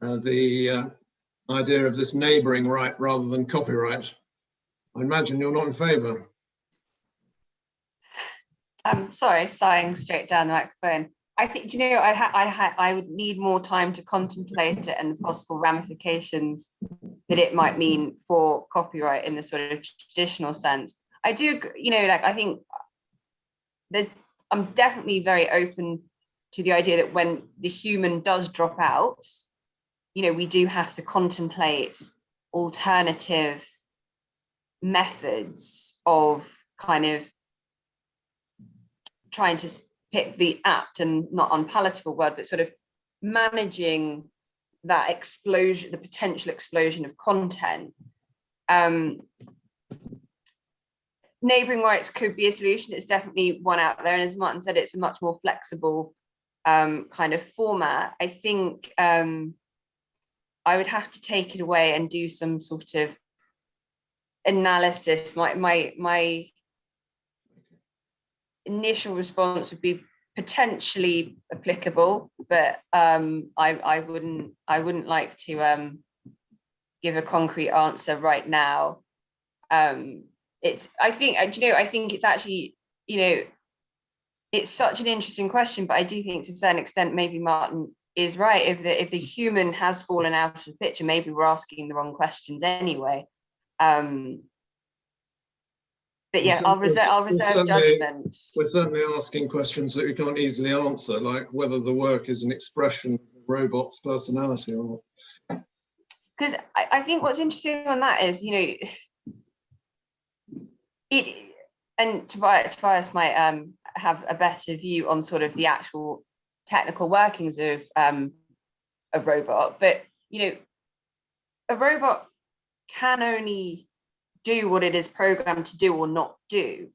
S2: the idea of this neighbouring right rather than copyright? I imagine you're not in favour.
S4: Sorry, sighing straight down the microphone. I think, you know, I would need more time to contemplate it and the possible ramifications that it might mean for copyright in the sort of traditional sense. I do, you know, like, I think I'm definitely very open to the idea that when the human does drop out, you know, we do have to contemplate alternative methods of kind of trying to pick the apt and not unpalatable word, but sort of managing that explosion, the potential explosion of content. Neighbouring rights could be a solution. It's definitely one out there. And as Martin said, it's a much more flexible kind of format. I think I would have to take it away and do some sort of analysis. My initial response would be potentially applicable, but I wouldn't like to give a concrete answer right now. I think it's actually, you know, it's such an interesting question, but I do think to a certain extent maybe Martin is right. If the human has fallen out of the picture, maybe we're asking the wrong questions anyway. But yeah, I'll reserve judgment.
S2: We're certainly asking questions that we can't easily answer, like whether the work is an expression of the robot's personality or not.
S4: Because I think what's interesting on that is, you know, and Tobias might have a better view on sort of the actual technical workings of a robot, but, you know, a robot can only do what it is programmed to do or not do.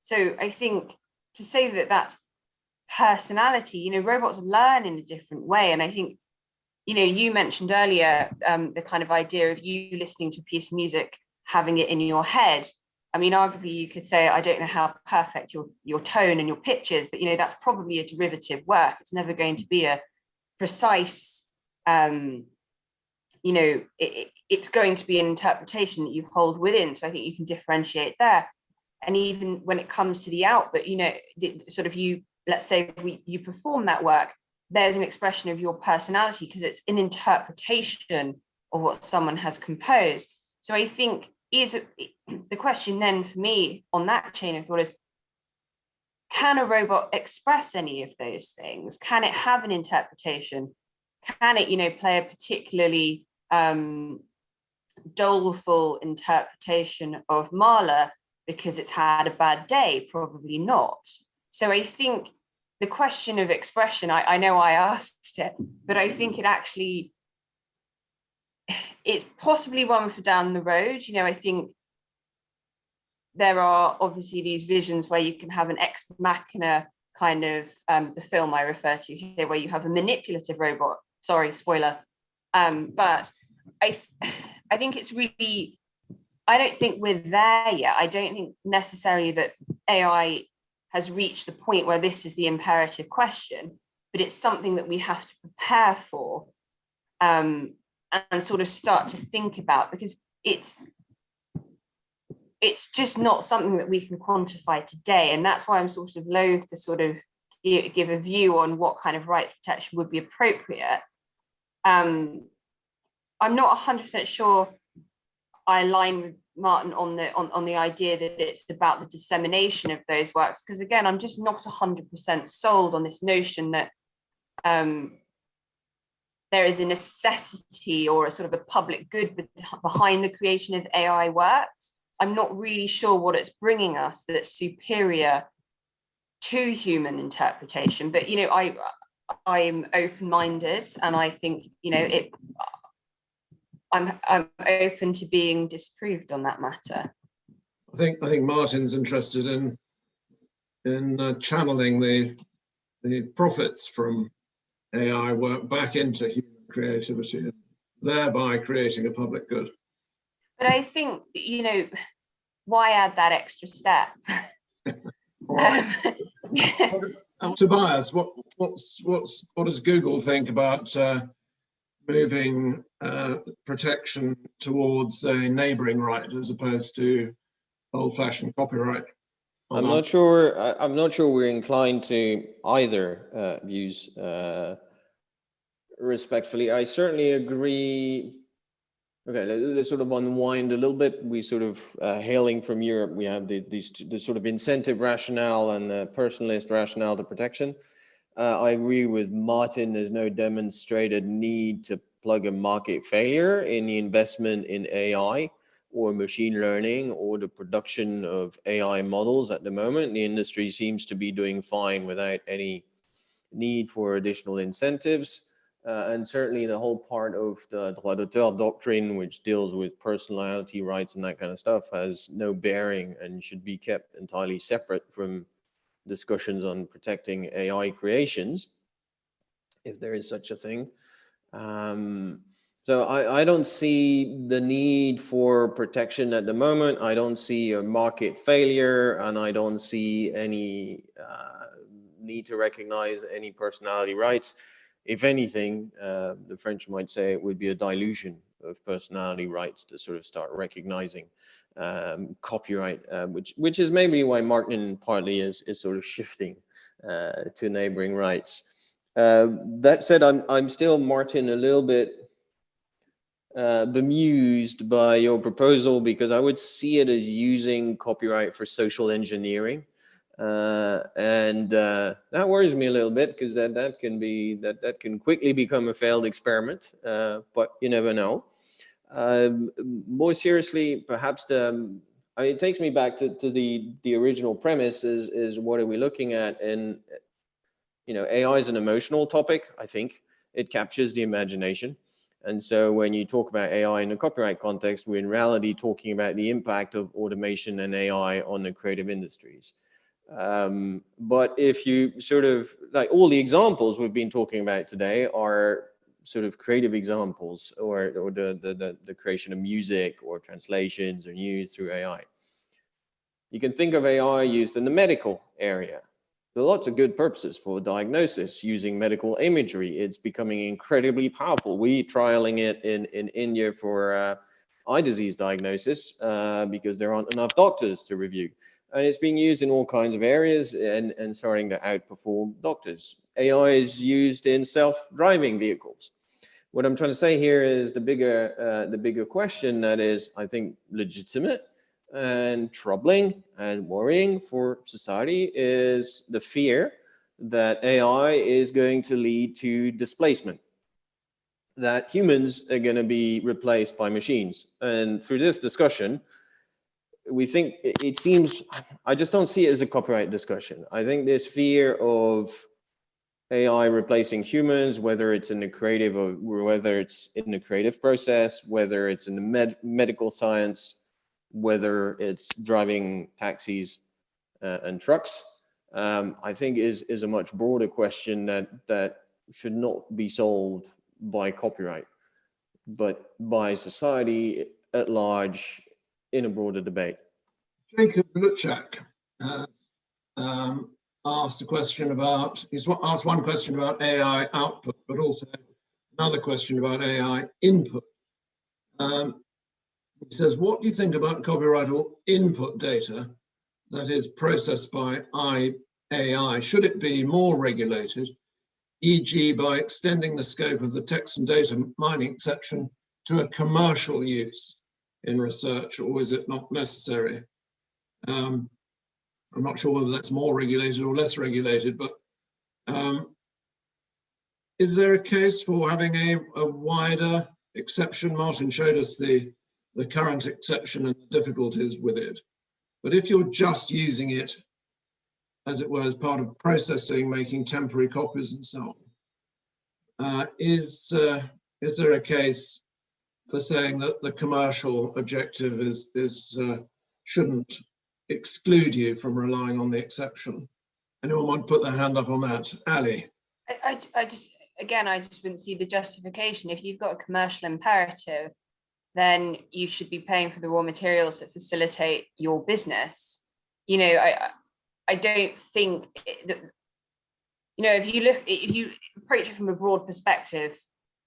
S4: So I think to say that that's personality, you know, robots learn in a different way. And I think, you know, you mentioned earlier the kind of idea of you listening to a piece of music, having it in your head. I mean, arguably you could say, I don't know how perfect your tone and your pitch is, but, you know, that's probably a derivative work. It's never going to be a precise, you know, it's going to be an interpretation that you hold within. So I think you can differentiate there. And even when it comes to the output, you know, sort of let's say you perform that work, there's an expression of your personality because it's an interpretation of what someone has composed. So I think the question then for me on that chain of thought is, can a robot express any of those things? Can it have an interpretation? Can it, you know, play a particularly doleful interpretation of Mahler because it's had a bad day? Probably not. So I think the question of expression, I know I asked it, but I think it's possibly one for down the road. You know, I think there are obviously these visions where you can have an ex machina kind of the film I refer to here, where you have a manipulative robot. Sorry, spoiler. But I think it's really, I don't think we're there yet. I don't think necessarily that AI has reached the point where this is the imperative question, but it's something that we have to prepare for and sort of start to think about, because it's just not something that we can quantify today. And that's why I'm sort of loath to sort of give a view on what kind of rights protection would be appropriate. I'm not 100% sure I align with Martin on the idea that it's about the dissemination of those works, because again, I'm just not 100% sold on this notion that there is a necessity or a sort of a public good behind the creation of AI works. I'm not really sure what it's bringing us that's superior to human interpretation, but you know, I'm open-minded, and I think, you know, I'm open to being disproved on that matter.
S2: I think Martin's interested in channeling the profits from AI work back into human creativity, and thereby creating a public good.
S4: But I think, you know, why add that extra step?
S2: Tobias, what does Google think about moving protection towards a neighbouring right as opposed to old-fashioned copyright?
S5: I'm not sure we're inclined to either views. Respectfully, I certainly agree. Okay, let's sort of unwind a little bit. We sort of hailing from Europe, we have the sort of incentive rationale and the personalist rationale to protection. I agree with Martin. There's no demonstrated need to plug a market failure in the investment in AI or machine learning or the production of AI models at the moment. The industry seems to be doing fine without any need for additional incentives. And certainly the whole part of the droit d'auteur doctrine, which deals with personality rights and that kind of stuff, has no bearing and should be kept entirely separate from discussions on protecting AI creations, if there is such a thing. So I don't see the need for protection at the moment. I don't see a market failure, and I don't see any need to recognize any personality rights. If anything, the French might say it would be a dilution of personality rights to sort of start recognizing copyright, which is maybe why Martin partly is sort of shifting to neighboring rights. That said, I'm still, Martin, a little bit bemused by your proposal, because I would see it as using copyright for social engineering. And that worries me a little bit, because that can quickly become a failed experiment, but you never know. More seriously, perhaps it takes me back to the original premise is what are we looking at? And you know, AI is an emotional topic. I think it captures the imagination. And so when you talk about AI in the copyright context, we're in reality talking about the impact of automation and AI on the creative industries. But if you sort of, like, all the examples we've been talking about today are sort of creative examples, or the creation of music or translations or news through AI. You can think of AI used in the medical area. There are lots of good purposes for diagnosis using medical imagery. It's becoming incredibly powerful. We're trialing it in India for eye disease diagnosis because there aren't enough doctors to review. And it's being used in all kinds of areas and starting to outperform doctors. AI is used in self-driving vehicles. What I'm trying to say here is the bigger question that is, I think, legitimate and troubling and worrying for society is the fear that AI is going to lead to displacement, that humans are going to be replaced by machines. And through this discussion, we think it seems, I just don't see it as a copyright discussion. I think this fear of AI replacing humans, whether it's in the creative or whether it's in the creative process, whether it's in the medical science, whether it's driving taxis and trucks, I think is a much broader question that should not be solved by copyright, but by society at large in a broader debate.
S2: Jacob Luchak asked a question about, he's asked one question about AI output, but also another question about AI input. He says, what do you think about copyrightable input data that is processed by AI? Should it be more regulated, e.g. by extending the scope of the text and data mining exception to a commercial use in research, or is it not necessary? I'm not sure whether that's more regulated or less regulated, but is there a case for having a wider exception? Martin showed us the current exception and the difficulties with it. But if you're just using it, as it were, as part of processing, making temporary copies and so on, is there a case for saying that the commercial objective shouldn't exclude you from relying on the exception? Anyone want to put their hand up on that? Ali?
S4: I just wouldn't see the justification. If you've got a commercial imperative, then you should be paying for the raw materials that facilitate your business. You know, I don't think that, you know, if you approach it from a broad perspective,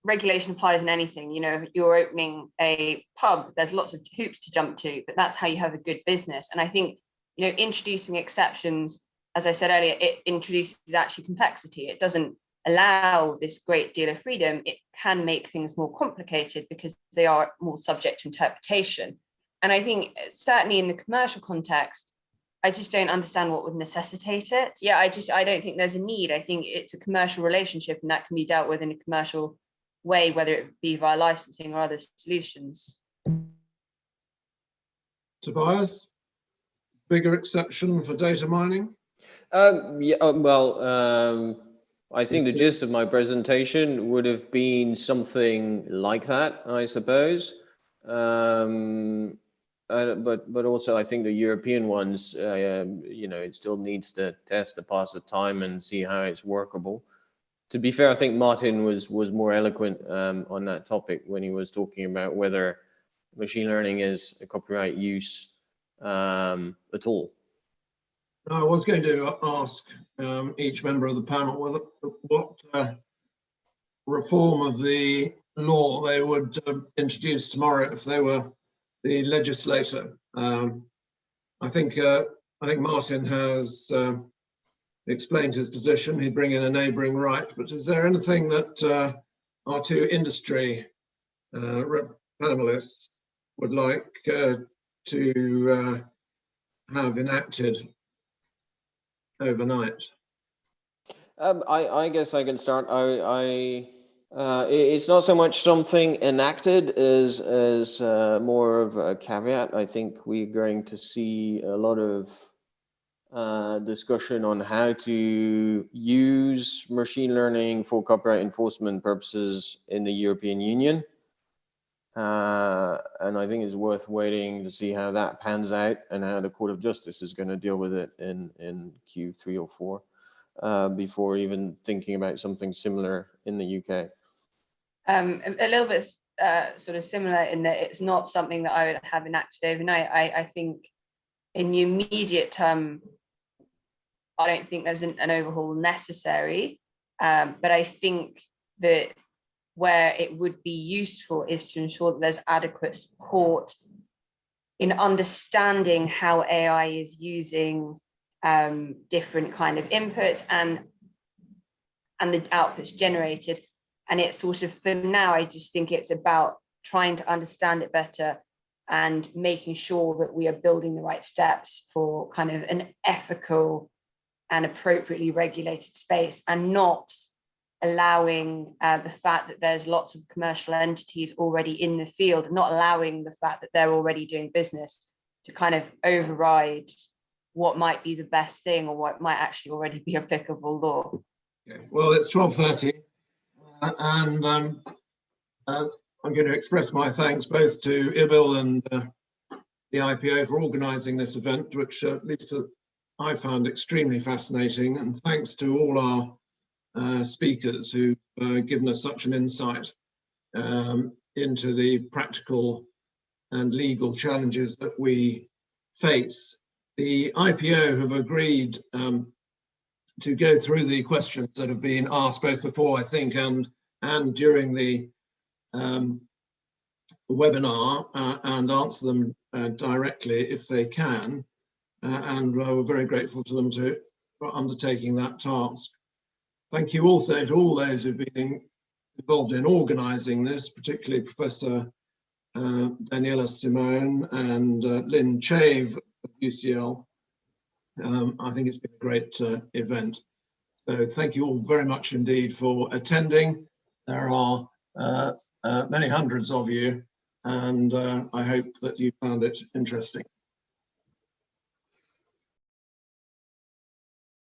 S4: regulation applies in anything. You know, if you're opening a pub, there's lots of hoops to jump to, but that's how you have a good business. And I think, you know, introducing exceptions, as I said earlier, it introduces actually complexity. It doesn't allow this great deal of freedom. It can make things more complicated because they are more subject to interpretation. And I think certainly in the commercial context, I just don't understand what would necessitate it. Yeah, I don't think there's a need. I think it's a commercial relationship and that can be dealt with in a commercial way, whether it be via licensing or other solutions.
S2: Tobias, bigger exception for data mining?
S5: I think the gist of my presentation would have been something like that, I suppose. But also I think the European ones, you know, it still needs to test the pass of time and see how it's workable. To be fair, I think Martin was more eloquent on that topic when he was talking about whether machine learning is a copyright use at all.
S2: I was going to ask each member of the panel what reform of the law they would introduce tomorrow if they were the legislator. I think Martin has explained his position. He'd bring in a neighbouring right, but is there anything that our two industry panelists would like to have enacted overnight?
S5: I guess I can start. It's not so much something enacted as more of a caveat. I think we're going to see a lot of discussion on how to use machine learning for copyright enforcement purposes in the European Union. And I think it's worth waiting to see how that pans out and how the Court of Justice is going to deal with it in Q3 or 4 before even thinking about something similar in the UK.
S4: A little bit sort of similar in that it's not something that I would have enacted overnight. I think in the immediate term, I don't think there's an overhaul necessary, but I think that where it would be useful is to ensure that there's adequate support in understanding how AI is using different kind of inputs and the outputs generated. And it's sort of, for now, I just think it's about trying to understand it better and making sure that we are building the right steps for kind of an ethical and appropriately regulated space, and not allowing the fact that there's lots of commercial entities already in the field, not allowing the fact that they're already doing business to kind of override what might be the best thing or what might actually already be applicable law.
S2: Okay. Well, it's 12:30 and I'm going to express my thanks both to IBIL and the IPO for organising this event, which at least I found extremely fascinating, and thanks to all our speakers who've given us such an insight into the practical and legal challenges that we face. The IPO have agreed to go through the questions that have been asked both before, I think, and during the webinar and answer them directly if they can. And we're very grateful to them for undertaking that task. Thank you also to all those who've been involved in organising this, particularly Professor Daniela Simone and Lynn Chave of UCL. I think it's been a great event. So thank you all very much indeed for attending. There are many hundreds of you, and I hope that you found it interesting.